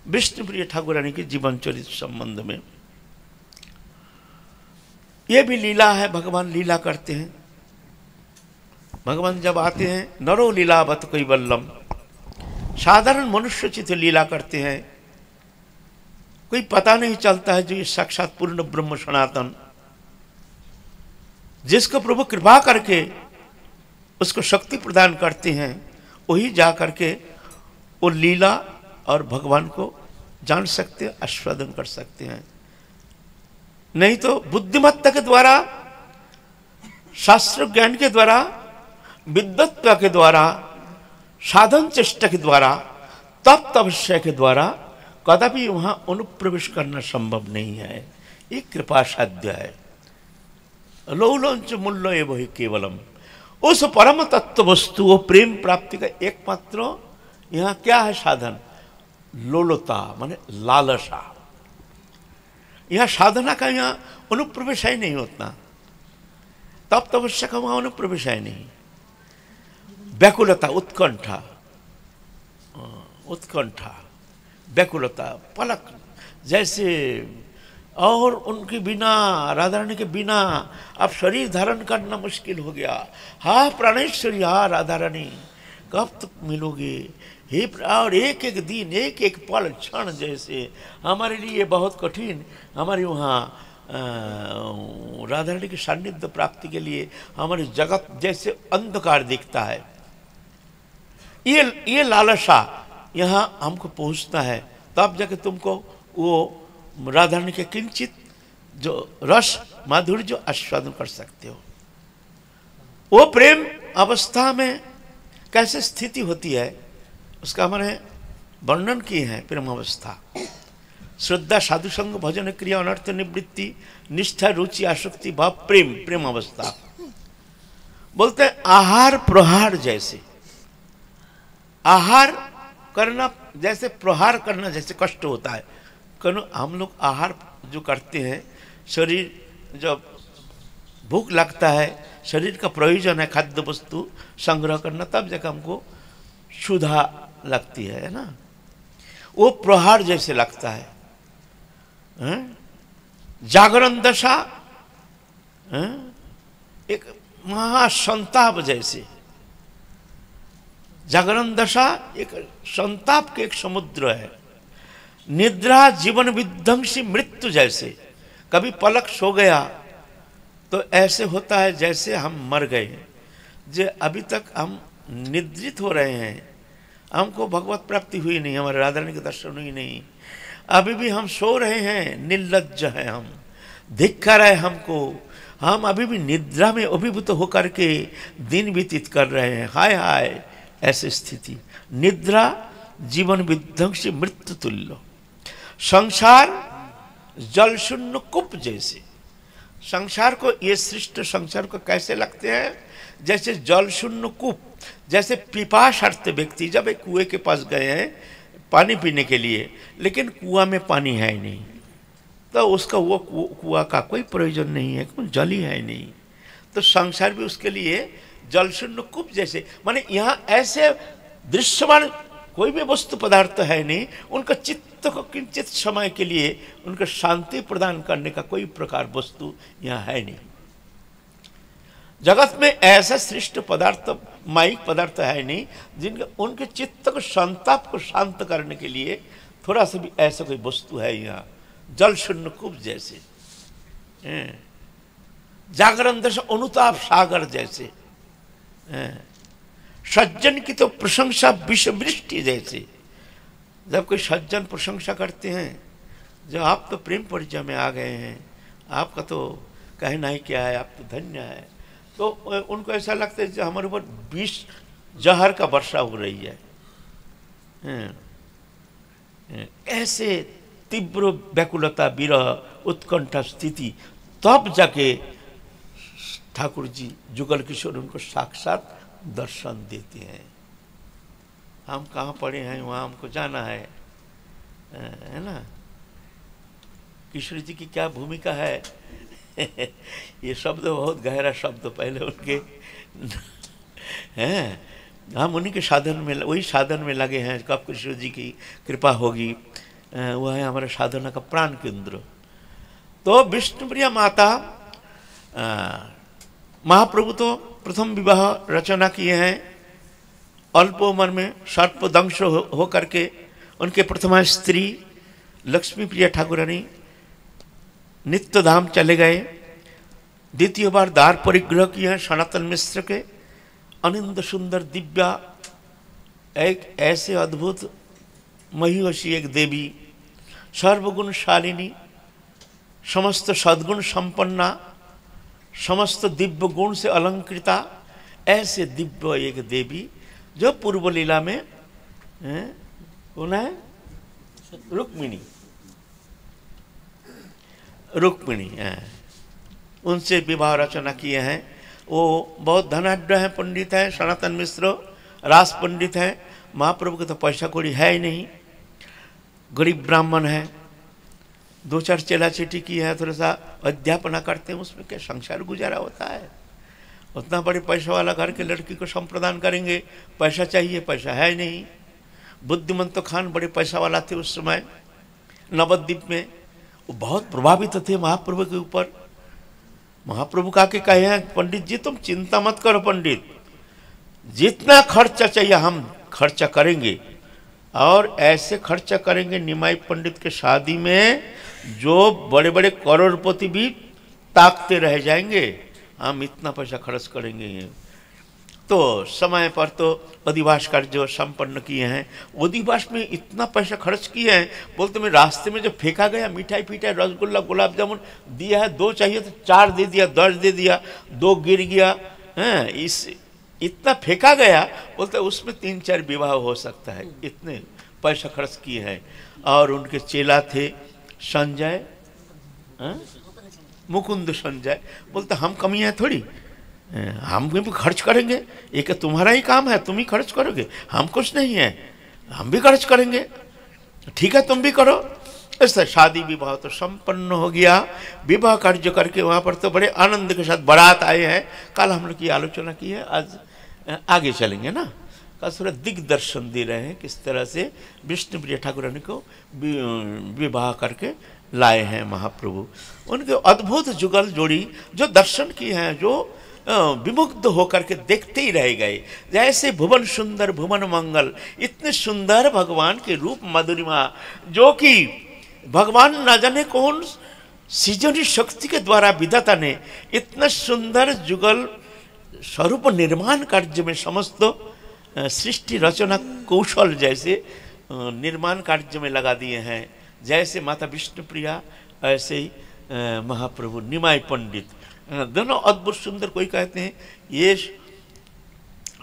विष्णुप्रिय ठाकुरानी के जीवन चरित्र संबंध में। ये भी लीला है, भगवान लीला करते हैं। भगवान जब आते हैं, नरो लीलावत कैवल्यम, साधारण मनुष्य चित लीला करते हैं, कोई पता नहीं चलता है जो ये साक्षात पूर्ण ब्रह्म सनातन, जिसको प्रभु कृपा करके उसको शक्ति प्रदान करते हैं, वही जा करके वो लीला और भगवान को जान सकते हैं, आस्वादन कर सकते हैं। नहीं तो बुद्धिमत्ता के द्वारा, शास्त्र ज्ञान के द्वारा, विद्वत्ता के द्वारा, साधन चेष्टा के द्वारा, तप तपस्या के द्वारा कदापि वहां अनुप्रवेश करना संभव नहीं है। ये कृपा साध्य है। लौलंच मूल्य एवं ही केवलम, उस परम तत्व वस्तु वो प्रेम प्राप्ति का एकमात्र यहाँ क्या है साधन? लोलता माने लालसा। यहाँ साधना का यहाँ अनुप्रवेश ही नहीं होता, तप तपस्या का वहां अनुप्रवेश ही नहीं। व्याकुलता, उत्कंठा, उत्कंठा, व्याकुलता, पलक जैसे, और उनके बिना, राधा रानी के बिना अब शरीर धारण करना मुश्किल हो गया। हा प्राणेश्वरी, हा राधा रानी कब तक मिलोगे हे? और एक एक दिन, एक एक पल, क्षण जैसे हमारे लिए बहुत कठिन। हमारे वहाँ राधा रानी के सान्निध्य प्राप्ति के लिए हमारे जगत जैसे अंधकार दिखता है। ये लालसा यहाँ हमको पहुँचता है, तब जाके तुमको वो राधा रानी के किंचित जो रस माधुर्य जो आस्वादन कर सकते हो। वो प्रेम अवस्था में कैसे स्थिति होती है उसका हमारे वर्णन किए हैं। प्रेम अवस्था श्रद्धा, साधु संग, भजन क्रिया, अनर्थ निवृत्ति, निष्ठा, रुचि, आसक्ति, भाव, प्रेम। प्रेम अवस्था बोलते हैं आहार प्रहार जैसे। आहार करना जैसे, प्रहार करना जैसे कष्ट होता है। क्यों? हम लोग आहार जो करते हैं, शरीर जब भूख लगता है, शरीर का प्रयोजन है खाद्य वस्तु संग्रह करना, तब जाकर हमको क्षुधा लगती है ना। वो प्रहार जैसे लगता है। जागरण दशा एक महासंताप जैसे। जागरण दशा एक संताप के एक समुद्र है। निद्रा जीवन विध्वंसी मृत्यु जैसे। कभी पलक सो गया तो ऐसे होता है जैसे हम मर गए, जो अभी तक हम निद्रित हो रहे हैं, हमको भगवत प्राप्ति हुई नहीं, हमारे राधा रानी के दर्शन हुई नहीं, अभी भी हम सो रहे हैं, निर्लज्ज हैं हम, धिक्कार है हमको, हम अभी भी निद्रा में अभिभूत होकर के दिन व्यतीत कर रहे हैं। हाय हाय, ऐसी स्थिति। निद्रा जीवन विध्वंसी मृत्यु तुल्य। संसार जल शून्य कूप जैसे। संसार को, ये सृष्ट संसार को कैसे लगते हैं? जैसे जल शून्य कूप। जैसे पिपासार्थ व्यक्ति जब एक कुएं के पास गए हैं पानी पीने के लिए, लेकिन कुआं में पानी है ही नहीं, तो उसका वो कुआं का कोई प्रयोजन नहीं है, क्यों? जल ही है नहीं। तो संसार भी उसके लिए जल शून्य कूप जैसे। माने यहाँ ऐसे दृश्यमान कोई भी वस्तु पदार्थ है नहीं, उनका चित्त को किंचित समय के लिए उनका शांति प्रदान करने का कोई प्रकार वस्तु यहाँ है नहीं। जगत में ऐसा श्रेष्ठ पदार्थ, माइक पदार्थ है नहीं, जिनके उनके चित्त को, संताप को शांत करने के लिए थोड़ा सा भी ऐसा कोई वस्तु है यहाँ। जल शून्य कूप जैसे। जागरण दशा अनुताप सागर जैसे। सज्जन की तो प्रशंसा विष वृष्टि जैसे। जब कोई सज्जन प्रशंसा करते हैं, जो आप तो प्रेम परिचय में आ गए हैं, आपका तो कहना ही क्या है, आप तो धन्य है, तो उनको ऐसा लगता है जो हमारे ऊपर विष जहर का वर्षा हो रही है। ऐसे तीव्र व्याकुलता, विरह, उत्कंठा स्थिति, तब जाके ठाकुर जी जुगल किशोर उनको साक्षात दर्शन देते हैं। हम कहाँ पड़े हैं, वहाँ हमको जाना है ना। किशोर जी की क्या भूमिका है ये शब्द बहुत गहरा शब्द पहले उनके हैं। हम उन्हीं के साधन में, वही साधन में लगे हैं। कब कृष्ण जी की कृपा होगी, वह है हमारे साधना का प्राण केंद्र। तो विष्णुप्रिया माता महाप्रभु तो प्रथम विवाह रचना किए हैं अल्प उम्र में, सर्पदंश हो करके। उनके प्रथमा स्त्री लक्ष्मी प्रिया ठाकुरानी नित्य धाम चले गए। द्वितीय बार दार परिग्रह किए हैं सनातन मिश्र के। अनिंद सुंदर दिव्या एक ऐसे अद्भुत महिषी एक देवी, सर्वगुणशालिनी, समस्त सद्गुण संपन्ना, समस्त दिव्य गुण से अलंकृता, ऐसे दिव्य एक देवी जो पूर्व लीला में कौन है? रुक्मिणी। रुक्मिणी उनसे विवाह रचना किए हैं। वो बहुत धनाढ्य हैं, पंडित हैं, सनातन मिश्र रास पंडित हैं। महाप्रभु के तो पैसा कौड़ी है ही नहीं, गरीब ब्राह्मण है। दो चार चेला चेटी की है, थोड़ा सा अध्यापना करते हैं, उसमें क्या संसार गुजारा होता है। उतना बड़े पैसा वाला घर के लड़की को संप्रदान करेंगे, पैसा चाहिए, पैसा है ही नहीं। बुद्धिमंत खान बड़े पैसा वाला थे उस समय नवद्वीप में। वो बहुत प्रभावित थे महाप्रभु के ऊपर। महाप्रभु का के कहे हैं, पंडित जी तुम चिंता मत करो पंडित, जितना खर्चा चाहिए हम खर्चा करेंगे, और ऐसे खर्चा करेंगे निमाई पंडित के शादी में जो बड़े बड़े करोड़पति भी ताकते रह जाएंगे, हम इतना पैसा खर्च करेंगे। तो समय पर तो अधिवास कार्य जो संपन्न किए हैं, अधिवास में इतना पैसा खर्च किए हैं, बोलते मैं रास्ते में जो फेंका गया मिठाई फीठाई रसगुल्ला गुलाब जामुन दिया है, 2 चाहिए तो 4 दे दिया, 10 दे दिया, 2 गिर गया है, इस इतना फेंका गया। बोलते उसमें 3-4 विवाह हो सकता है, इतने पैसा खर्च किए हैं। और उनके चेला थे संजय, मुकुंद संजय। बोलते हम कमियाँ थोड़ी, हम भी खर्च करेंगे, एक तुम्हारा ही काम है, तुम ही खर्च करोगे, हम कुछ नहीं है, हम भी खर्च करेंगे, ठीक है तुम भी करो। ऐसा शादी विवाह तो संपन्न हो गया। विवाह कार्य करके वहाँ पर तो बड़े आनंद के साथ बारात आए हैं। कल हम लोग की आलोचना की है, आज आगे चलेंगे ना। कल थोड़ा दिग्दर्शन दे रहे हैं किस तरह से विष्णुप्रिया ठाकुरानी को विवाह करके लाए हैं महाप्रभु। उनके अद्भुत जुगल जोड़ी जो दर्शन किए हैं, जो विमुग्ध होकर के देखते ही रह गए। जैसे भुवन सुंदर भुवन मंगल, इतने सुंदर भगवान के रूप मधुरिमा, जो कि भगवान न जाने कौन सृजनी शक्ति के द्वारा विधाता ने इतना सुंदर जुगल स्वरूप निर्माण कार्य में समस्त सृष्टि रचना कौशल जैसे निर्माण कार्य में लगा दिए हैं। जैसे माता विष्णुप्रिया, ऐसे ही महाप्रभु निमाई पंडित, दोनों अद्भुत सुंदर। कोई कहते हैं ये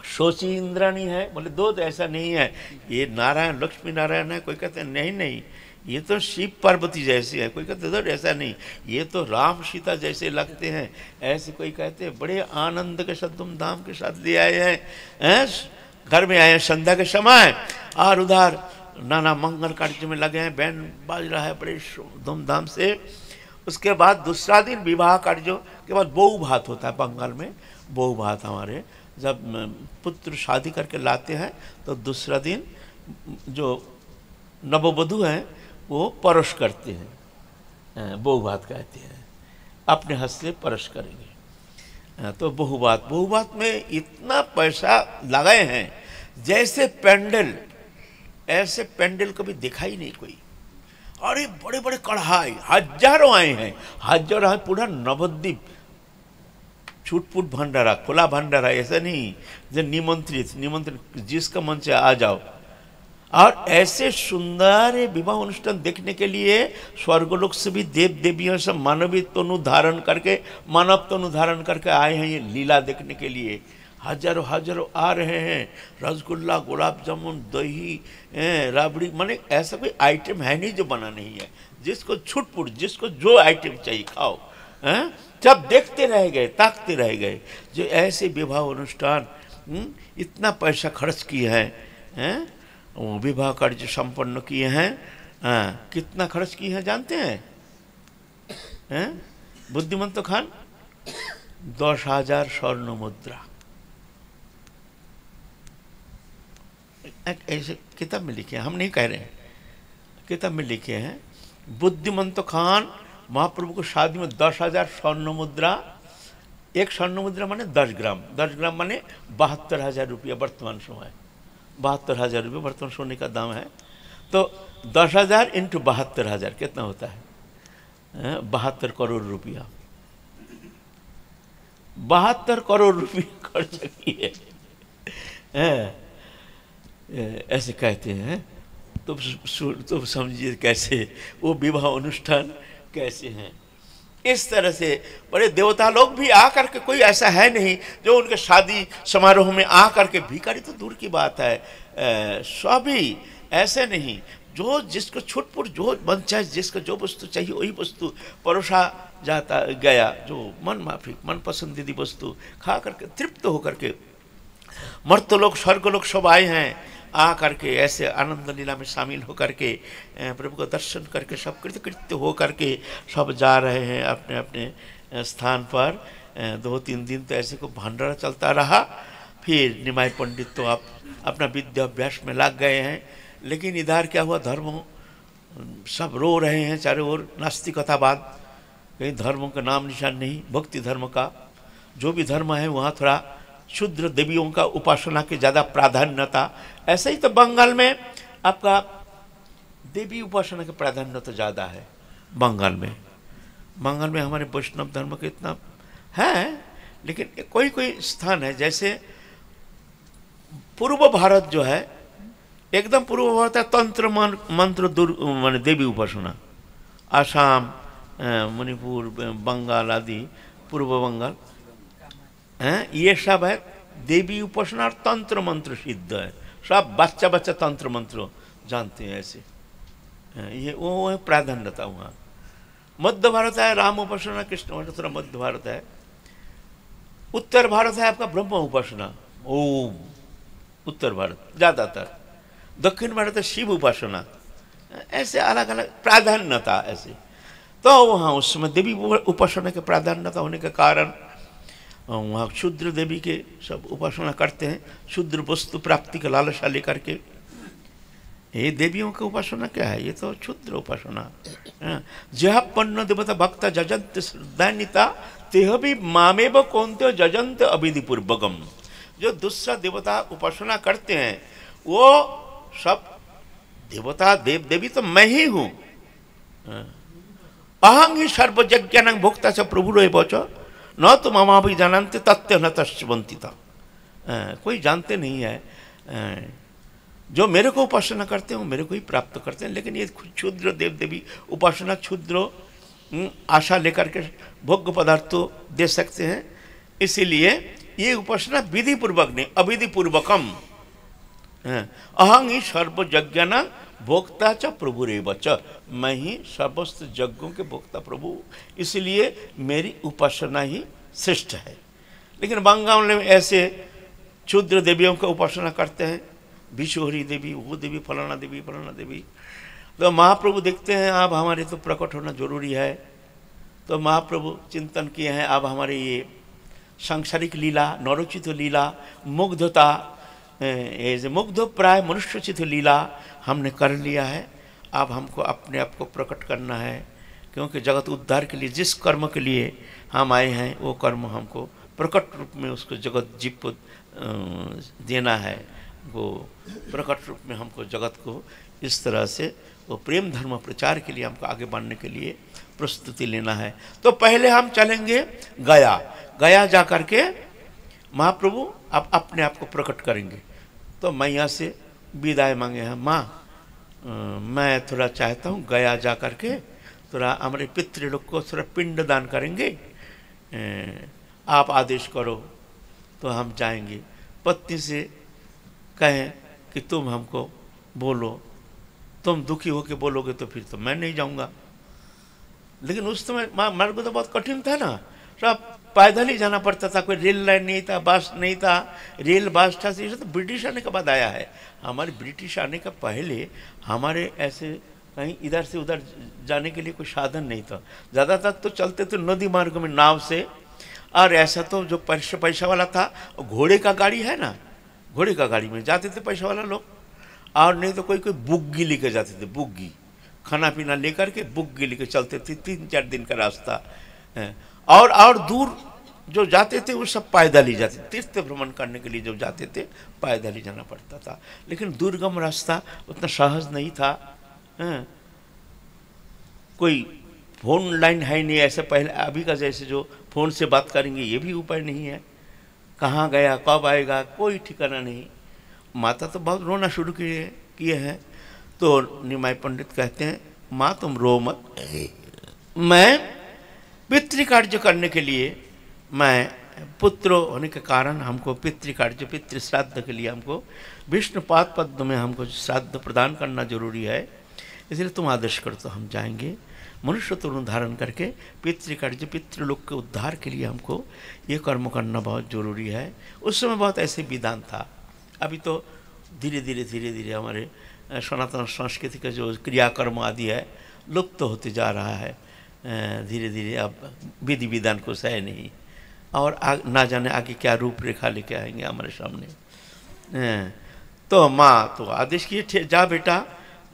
शोची इंद्राणी है, बोले दो तो ऐसा नहीं है, ये नारायण लक्ष्मी नारायण है। कोई कहते हैं नहीं नहीं, ये तो शिव पार्वती जैसे है। कोई कहते हैं ऐसा नहीं, ये तो राम सीता जैसे लगते हैं। ऐसे कोई कहते हैं बड़े आनंद के साथ धूमधाम के साथ ले आए हैं, घर में आए हैं संध्या के समय, और उधर नाना मंगल कार्य में लगे हैं, बैंड बाज रहा है बड़े धूमधाम से। उसके बाद दूसरा दिन विवाह कार्य के बाद बहु भात होता है बंगाल में। बहु भात हमारे जब पुत्र शादी करके लाते हैं तो दूसरा दिन जो नववधू हैं वो परश करते हैं, बहु भात कहते हैं, अपने हाथ से परश करेंगे। तो बहु भात में इतना पैसा लगाए हैं, जैसे पेंडल, ऐसे पेंडल कभी देखा ही नहीं कोई। अरे बड़े बड़े कढ़ाई हजारों आए हैं, हजारों पूरा नवद्वीप छूटपुट भंडारा, खुला भंडारा, ऐसा नहीं जो निमंत्रित जिसका मन से आ जाओ। और ऐसे सुंदर विवाह अनुष्ठान देखने के लिए स्वर्गलोक से भी देव देवियों से मानवीय तनु धारण करके, मानव तनु धारण करके आए हैं ये लीला देखने के लिए। हजारों हजारों आ रहे हैं। रसगुल्ला, गुलाब जामुन, दही, राबड़ी, माने ऐसा कोई आइटम है नहीं जो बना नहीं है। जिसको छुटपुट, जिसको जो आइटम चाहिए खाओ। जब देखते रह गए, ताकते रह गए। जो ऐसे विवाह अनुष्ठान इतना पैसा खर्च किए हैं, विवाह कार्य संपन्न किए हैं। कितना खर्च किए हैं जानते हैं? बुद्धिमंत खान 10,000 स्वर्ण मुद्रा, ऐसे किताब में लिखे हैं, हम नहीं कह रहे हैं, किताब में लिखे हैं। बुद्धिमंत खान महाप्रभु को शादी में 10,000 स्वर्ण मुद्रा, एक स्वर्ण मुद्रा माने 10 ग्राम, 10 ग्राम माने 72,000 रुपया वर्तमान समय, 72,000 रुपये वर्तमान सोने का दाम है। तो 10,000 इंटू 72,000 कितना होता है? 72 करोड़ रुपया, 72 करोड़ रुपये खर्च किए, ऐसे कहते हैं। तो समझिए कैसे वो विवाह अनुष्ठान कैसे हैं। इस तरह से बड़े देवता लोग भी आकर के, कोई ऐसा है नहीं जो उनके शादी समारोह में आकर के, भिखारी तो दूर की बात है, सभी ऐसे नहीं, जो जिसको छुटपुट जो मन चाहे, जिसको जो वस्तु चाहिए वही वस्तु परोसा जाता गया, जो मन माफिक मन पसंदीदी वस्तु खा करके तृप्त होकर के मर्त लोग स्वर्ग लोग सब आए हैं, आ करके ऐसे आनंद लीला में शामिल होकर के प्रभु का दर्शन करके सब कृतकृत्य हो करके सब जा रहे हैं अपने अपने स्थान पर। 2-3 दिन तो ऐसे को भंडारा चलता रहा। फिर निमाई पंडित तो आप अपना विद्याभ्यास में लग गए हैं। लेकिन इधर क्या हुआ, धर्म सब रो रहे हैं चारों ओर, नास्तिकतावाद, कहीं धर्मों का नाम निशान नहीं। भक्ति धर्म का जो भी धर्म है वहाँ थोड़ा क्षुद्र देवियों का उपासना की ज़्यादा प्राधान्यता। ऐसे ही तो बंगाल में आपका देवी उपासना का प्राधान्य तो ज़्यादा है बंगाल में। बंगाल में हमारे वैष्णव धर्म के इतना है, लेकिन कोई कोई स्थान है, जैसे पूर्व भारत जो है, एकदम पूर्व भारत है, तंत्र मंत्र माने देवी उपासना, आसाम, मणिपुर, बंगाल आदि, पूर्व बंगाल हैं, ये सब है देवी उपासना और तंत्र मंत्र सिद्ध है। सब बच्चा बच्चा तंत्र मंत्र जानते हैं ऐसे, ये वो है प्राधान्यता वहाँ। मध्य भारत है राम उपासना, कृष्ण उपासना, थोड़ा मध्य भारत है। उत्तर भारत है आपका ब्रह्म उपासना, ओम, उत्तर भारत ज़्यादातर। दक्षिण भारत है शिव उपासना, ऐसे अलग अलग प्राधान्यता ऐसे। तो वहाँ उस समय देवी उपासना के प्राधान्यता होने के कारण वहाँ क्षुद्र देवी के सब उपासना करते हैं, क्षुद्र वस्तु प्राप्ति का लालसा लेकर के। ये देवियों की उपासना क्या है, ये तो क्षुद्र उपासना। जह पन्न देवता भक्ता जजंत श्रद्धान्विता तेह भी मामेव कौनते जजंत अविधि पूर्वकम। जो दूसरा देवता उपासना करते हैं वो सब देवता देव देवी तो मैं ही हूँ। अहं ही सर्वज्ञानं भोक्ता च प्रभुर एव न तो मामा भी जानते तत्व न तस्वंतिता। कोई जानते नहीं है, जो मेरे को उपासना करते हैं वो मेरे को ही प्राप्त करते हैं। लेकिन ये क्षुद्र देव देवी उपासना क्षुद्र आशा लेकर के भोग्य पदार्थों दे सकते हैं, इसीलिए ये उपासना विधि पूर्वक नहीं, अविधि पूर्वकम। अहं ही सर्वज्ञान भोक्ता च प्रभु रेव च, मैं ही समस्त यज्ञों के भोक्ता प्रभु, इसलिए मेरी उपासना ही श्रेष्ठ है। लेकिन बंगाल में ऐसे क्षुद्र देवियों का उपासना करते हैं, विशोहरी देवी, वो देवी, फलाना देवी, फलाना देवी। तो महाप्रभु देखते हैं अब हमारे तो प्रकट होना जरूरी है, तो महाप्रभु चिंतन किए हैं अब हमारे ये सांसारिक लीला, नरोचित लीला, मुग्धता, मुग्ध प्राय मनुष्यचित लीला हमने कर लिया है। अब हमको अपने आप को प्रकट करना है, क्योंकि जगत उद्धार के लिए जिस कर्म के लिए हम आए हैं वो कर्म हमको प्रकट रूप में उसको जगत जीव देना है। वो प्रकट रूप में हमको जगत को इस तरह से वो प्रेम धर्म प्रचार के लिए हमको आगे बढ़ने के लिए प्रस्तुति लेना है। तो पहले हम चलेंगे गया, गया जा कर के महाप्रभु आप अपने आप को प्रकट करेंगे। तो मैया से विदाई मांगे हैं, माँ मैं थोड़ा चाहता हूँ गया जा कर के थोड़ा हमारे पितृ लोग को थोड़ा पिंड दान करेंगे, आप आदेश करो तो हम जाएंगे। पत्नी से कहें कि तुम हमको बोलो, तुम दुखी होकर बोलोगे तो फिर तो मैं नहीं जाऊंगा। लेकिन उस समय मार्ग तो बहुत कठिन था ना, सब पैदल ही जाना पड़ता था, कोई रेल लाइन नहीं था, बस नहीं था। रेल बस था तो ब्रिटिश आने के बाद आया है। हमारे ब्रिटिश आने का पहले हमारे ऐसे कहीं इधर से उधर जाने के लिए कोई साधन नहीं था। ज़्यादातर तो चलते थे नदी मार्ग में नाव से, और ऐसा तो जो पैसा वाला था घोड़े का गाड़ी है ना, घोड़े का गाड़ी में जाते थे पैसा वाला लोग, और नहीं तो कोई कोई बुग्गी लेके जाते थे, बुग्गी खाना पीना लेकर के बुग्गी लेके चलते थे, 3-4 दिन का रास्ता। और दूर जो जाते थे वो सब पैदल ही जाते, तीर्थ भ्रमण करने के लिए जो जाते थे पैदल ही जाना पड़ता था। लेकिन दुर्गम रास्ता उतना सहज नहीं था। कोई फोन लाइन है नहीं ऐसे पहले, अभी का जैसे जो फ़ोन से बात करेंगे ये भी उपाय नहीं है। कहाँ गया कब आएगा कोई ठिकाना नहीं। माता तो बहुत रोना शुरू किए हैं। तो निमाई पंडित कहते हैं माँ तुम रो मत, मैं पितृकार्य करने के लिए, मैं पुत्र होने के कारण हमको पितृकार्य पितृ श्राद्ध के लिए हमको विष्णुपाद पद्म में हमको श्राद्ध प्रदान करना जरूरी है, इसलिए तुम आदेश करो तो हम जाएंगे। मनुष्य तरुण धारण करके पितृकार्य पितृलोक के उद्धार के लिए हमको ये कर्म करना बहुत जरूरी है। उस समय बहुत ऐसे विधान था। अभी तो धीरे धीरे हमारे सनातन संस्कृति का जो क्रियाकर्म आदि है लुप्त तो होते जा रहा है धीरे धीरे। अब विधि विधान को सह नहीं, और ना जाने आगे क्या रूपरेखा लेके आएंगे हमारे सामने। तो माँ तो आदेश किए जा बेटा,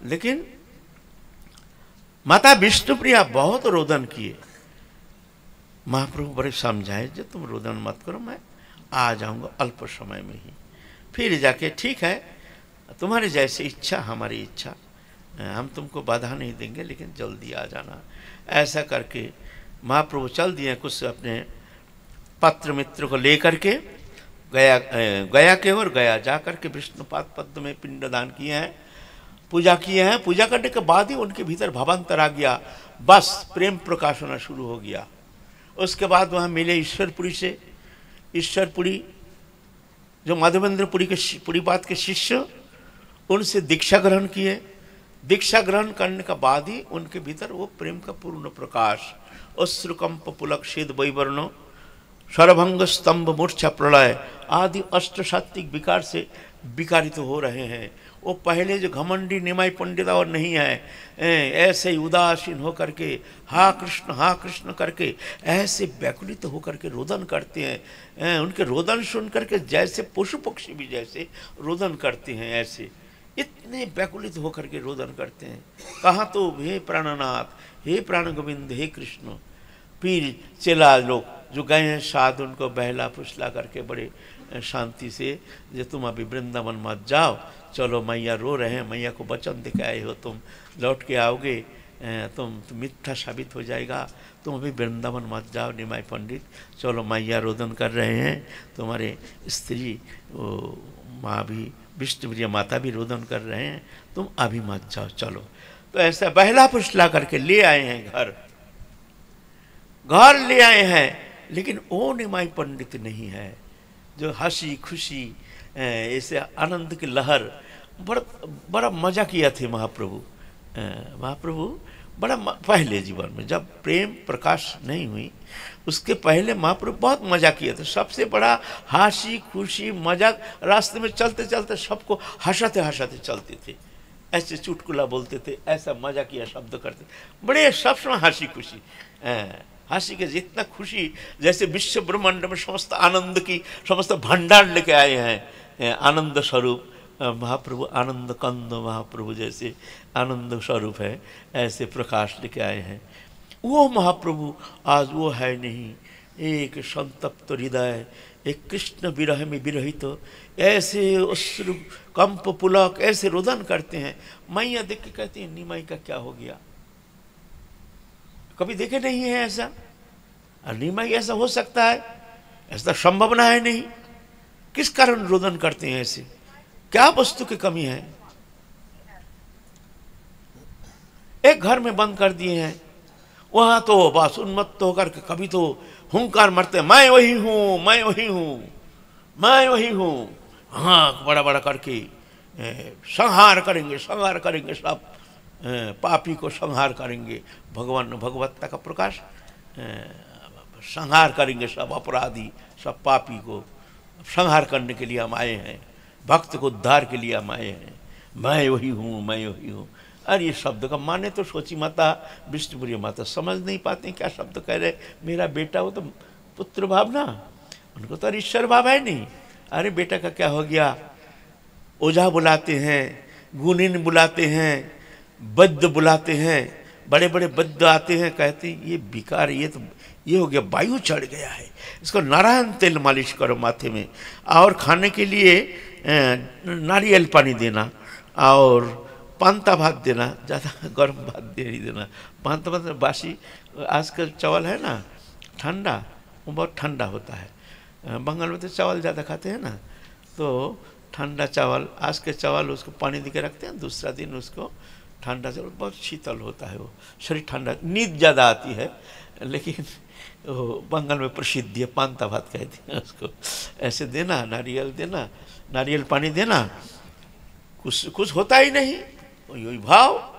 लेकिन माता विष्णुप्रिया बहुत रोदन किए। महाप्रभु बड़े समझाए जो तुम रोदन मत करो, मैं आ जाऊंगा अल्प समय में ही। फिर जाके ठीक है तुम्हारी जैसे इच्छा हमारी इच्छा, हम तुमको बाधा नहीं देंगे लेकिन जल्दी आ जाना। ऐसा करके महाप्रभु चल दिए कुछ अपने पत्र मित्र को लेकर के गया के और गया जा करके विष्णुपाद पद्म में पिंडदान किए हैं, पूजा किए हैं। पूजा करने के बाद ही उनके भीतर भावांतर आ गया, बस प्रेम प्रकाश होना शुरू हो गया। उसके बाद वहाँ मिले ईश्वरपुरी से, ईश्वरपुरी जो माधवेंद्रपुरी के पुरीपाद के शिष्य, उनसे दीक्षा ग्रहण किए। दीक्षा ग्रहण करने के बाद ही उनके भीतर वो प्रेम का पूर्ण प्रकाश, अश्रुकंप पुलक शेद वैवर्णो सर्वभंग स्तंभ मूर्छा प्रलय आदि अष्ट सात्विक विकार से विकारित हो रहे हैं। वो पहले जो घमंडी निमाई पंडित और नहीं है, ऐसे ही उदासीन होकर के हा कृष्ण करके ऐसे व्याकुलित होकर के रोदन करते हैं। उनके रोदन सुन करके जैसे पशु पक्षी भी जैसे रोदन करते हैं, ऐसे इतने व्याकुलित होकर के रोदन करते हैं। कहाँ तो हे प्राणनाथ, हे प्राण गोविंद, हे कृष्ण। फिर चेला लोग जो गए हैं साध उनको बहला फुसला करके बड़े शांति से, जो तुम अभी वृंदावन मत जाओ, चलो मैया रो रहे हैं, मैया को वचन दे के आए हो, तुम लौट के आओगे, तुम मिथ्या साबित हो जाएगा, तुम अभी वृंदावन मत जाओ निमाई पंडित, चलो मैया रोदन कर रहे हैं, तुम्हारे स्त्री माँ भी विष्णुप्रिया माता भी रोदन कर रहे हैं, तुम अभी मत जाओ, चलो। तो ऐसा बहला फुसला करके ले आए हैं घर ले आए हैं। लेकिन वो निमाई पंडित नहीं है जो हंसी खुशी ऐसे आनंद की लहर, बड़ा मजा किया थे महाप्रभु। महाप्रभु बड़ा पहले जीवन में जब प्रेम प्रकाश नहीं हुई उसके पहले महाप्रभु बहुत मजा किया था। सबसे बड़ा हंसी खुशी मजाक, रास्ते में चलते चलते सबको हंसाते हंसाते चलते थे, ऐसे चुटकुला बोलते थे, ऐसा मजा किया शब्द करते, बड़े सब समय हंसी खुशी। हंसी के जितना खुशी जैसे विश्व ब्रह्मांड में समस्त आनंद की समस्त भंडार लेके आए हैं आनंद स्वरूप महाप्रभु, आनंद कंद महाप्रभु जैसे आनंद स्वरूप है, ऐसे प्रकाश लेके आए हैं। वो महाप्रभु आज वो है नहीं। एक संतप्त हृदय, एक कृष्ण विरह में विरहित तो ऐसे अश्रु कंप पुलक ऐसे रोदन करते हैं। मैया देख के कहती है निमाई का क्या हो गया, कभी देखे नहीं है ऐसा। और निमाई ऐसा हो सकता है, ऐसा संभावना है नहीं। किस कारण रोदन करते हैं ऐसे, क्या वस्तु की कमी है। एक घर में बंद कर दिए हैं, वहां तो बस उन्मत्त होकर के कभी तो हुंकार मारते हैं, मैं वही हूं, मैं वही हूं, मैं वही हूं। हाँ बड़ा बड़ा करके संहार करेंगे, संहार करेंगे, सब पापी को संहार करेंगे। भगवान भगवत्ता का प्रकाश, संहार करेंगे सब अपराधी, सब पापी को संहार करने के लिए हम आए हैं, भक्त को उद्धार के लिए हम आए हैं। मैं वही हूँ, मैं वही हूँ। और ये शब्द का माने तो सोची माता विष्णुप्रिया माता समझ नहीं पाते क्या शब्द कह रहे, मेरा बेटा वो तो पुत्र भाव ना, उनको तो ईश्वर भाव है नहीं। अरे बेटा का क्या हो गया, ओझा बुलाते हैं, गुणिन बुलाते हैं, वैद्य बुलाते हैं, बड़े बड़े वैद्य आते हैं, कहते हैं ये बिकार, ये हो गया वायु चढ़ गया है, इसको नारायण तेल मालिश करो माथे में, और खाने के लिए नारियल पानी देना, और पांता भात देना, ज़्यादा गर्म भात दे नहीं देना। पांता भात बासी, आजकल चावल है ना ठंडा, वो बहुत ठंडा होता है। बंगाल में तो चावल ज़्यादा खाते हैं ना, तो ठंडा चावल, आज के चावल उसको पानी दे के रखते हैं, दूसरा दिन उसको ठंडा चावल, बहुत शीतल होता है वो, शरीर ठंडा, नींद ज़्यादा आती है, लेकिन वो बंगाल में प्रसिद्ध है, पांता भात कहते हैं उसको। ऐसे देना, नारियल देना, नारियल पानी देना, कुछ होता ही नहीं, यही भाव।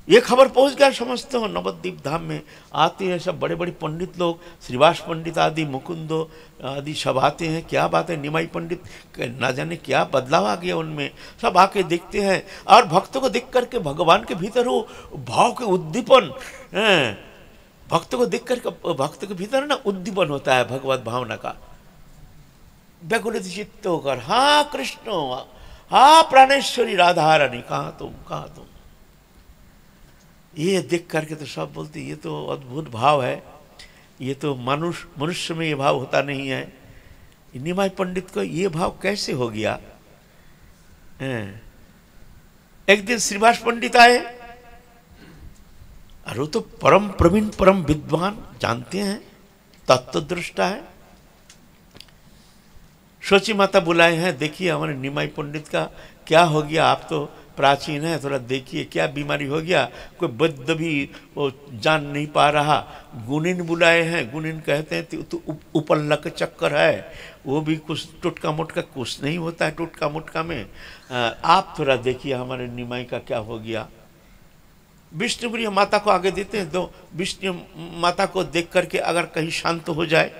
ये खबर पहुंच गया समझते हो, नवद्वीप धाम में आते हैं सब बड़े बड़े पंडित लोग, श्रीवास पंडित आदि, मुकुंदो आदि सब आते हैं। क्या बात है, निमाई पंडित ना जाने क्या बदलाव आ गया उनमें, सब आके देखते हैं, और भक्तों को देख करके भगवान के भीतर वो भाव के उद्दीपन, भक्त को देख करके भक्त के भीतर ना उद्दीपन होता है भगवत भावना का, व्याकुलित चित्त होकर, हाँ कृष्ण, हाँ प्राणेश्वरी राधा रानी, कहाँ तुम, कहाँ तुम। ये देख करके तो सब बोलते ये तो अद्भुत भाव है, ये तो मनुष्य में ये भाव होता नहीं है। निमाई पंडित को ये भाव कैसे हो गया। एक दिन श्रीवास पंडित आए, और वो तो परम प्रवीण, परम विद्वान, जानते हैं, तत्वदृष्टा है। सोची माता बुलाए हैं, देखिए हमारे निमाई पंडित का क्या हो गया, आप तो प्राचीन है, थोड़ा देखिए क्या बीमारी हो गया, कोई वैद्य भी वो जान नहीं पा रहा। गुणिन बुलाए हैं, गुणिन कहते हैं तो उपल्लक चक्कर है, वो भी कुछ टुटका मुटका कुछ नहीं होता है टुटका मुटका में, आप थोड़ा देखिए हमारे निमाई का क्या हो गया। विष्णुप्रिया माता को आगे देते हैं, तो विष्णु माता को देख करके अगर कहीं शांत हो जाए,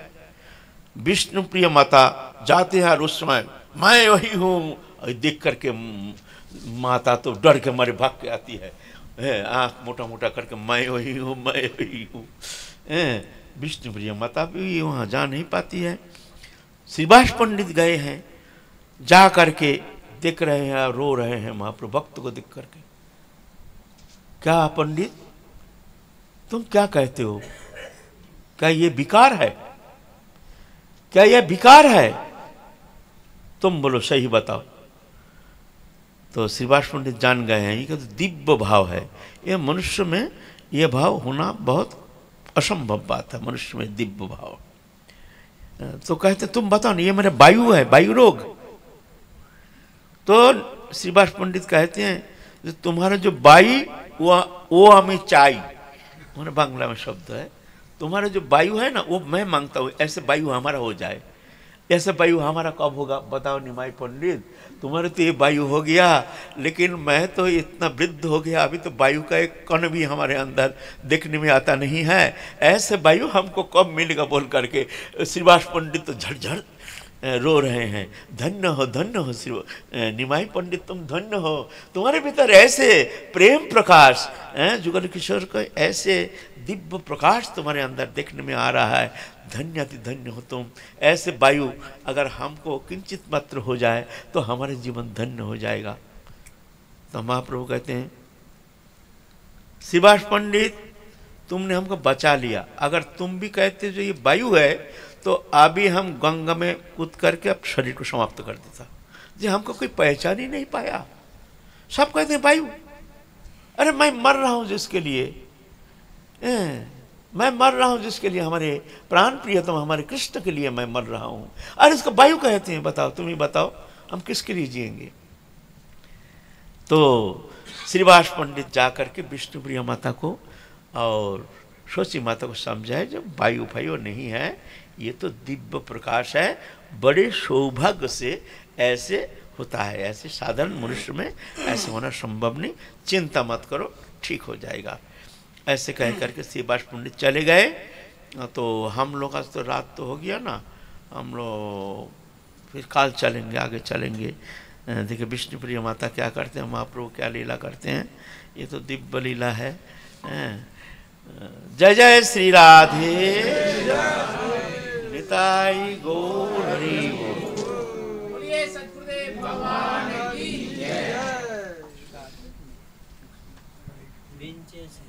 विष्णुप्रिया माता जाते हैं, और उस समय मैं वही हूँ, देख करके माता तो डर के मारे भाग के आती है, आँख मोटा मोटा करके मैं वही हूँ, मैं वही हूँ। विष्णुप्रिया माता भी वहाँ जा नहीं पाती है। श्रीवास पंडित गए हैं, जा करके देख रहे हैं, रो रहे हैं महाप्रभु भक्त को देख करके। क्या पंडित तुम क्या कहते हो, क्या ये विकार है, क्या यह विकार है, तुम बोलो सही बताओ। तो श्रीवास पंडित जान गए हैं ये तो दिव्य भाव है, ये मनुष्य में ये भाव होना बहुत असंभव बात है, मनुष्य में दिव्य भाव। तो कहते तुम बताओ ना, ये मेरा वायु है, वायु रोग। तो श्रीवास पंडित कहते हैं तुम्हारा जो वायु वो हमें चाहिए, हमारे बांग्ला में शब्द है, तुम्हारा जो वायु है ना वो मैं मांगता हूँ, ऐसे वायु हमारा हो जाए। ऐसे वायु हमारा कब होगा बताओ निमाई पंडित, तुम्हारे तो ये वायु हो गया, लेकिन मैं तो इतना वृद्ध हो गया, अभी तो वायु का एक कण भी हमारे अंदर देखने में आता नहीं है, ऐसे वायु हमको कब मिलेगा बोल करके श्रीवास पंडित तो झरझर रो रहे हैं। धन्य हो श्री निमाई पंडित, तुम धन्य हो, तुम्हारे भीतर ऐसे प्रेम प्रकाश, जुगल किशोर का ऐसे दिव्य प्रकाश तुम्हारे अंदर देखने में आ रहा है, धन्य अति धन्य हो तुम। ऐसे वायु अगर हमको किंचित मात्र हो जाए तो हमारे जीवन धन्य हो जाएगा। तो महाप्रभु कहते हैं श्रीवास पंडित तुमने हमको बचा लिया, अगर तुम भी कहते जो ये वायु है तो अभी हम गंगा में कूद करके अब शरीर को समाप्त कर देता। जी हमको कोई पहचान ही नहीं पाया, सब कहते हैं वायु, अरे मैं मर रहा हूं जिसके लिए, मैं मर रहा हूं जिसके लिए, हमारे प्राण प्रियतम हमारे कृष्ण के लिए मैं मर रहा हूं, अरे इसको वायु कहते हैं। बताओ तुम ही बताओ हम किसके लिए जिएंगे। तो श्रीवास पंडित जाकर के विष्णुप्रिया माता को और सोची माता को समझाए जब वायु फायु नहीं है, ये तो दिव्य प्रकाश है, बड़े सौभाग्य से ऐसे होता है, ऐसे साधारण मनुष्य में ऐसे होना संभव नहीं, चिंता मत करो ठीक हो जाएगा। ऐसे कह करके श्रीवास पंडित चले गए। तो हम लोग आज तो रात तो हो गया ना, हम लोग फिर काल चलेंगे, आगे चलेंगे। देखिए विष्णु प्रिय माता क्या करते हैं, महाप्रभु क्या लीला करते हैं, ये तो दिव्य लीला है। जय जय श्री राधे निताई गौर हरि बोलिए सद्गुरुदेव भगवान की जय। बेंचेस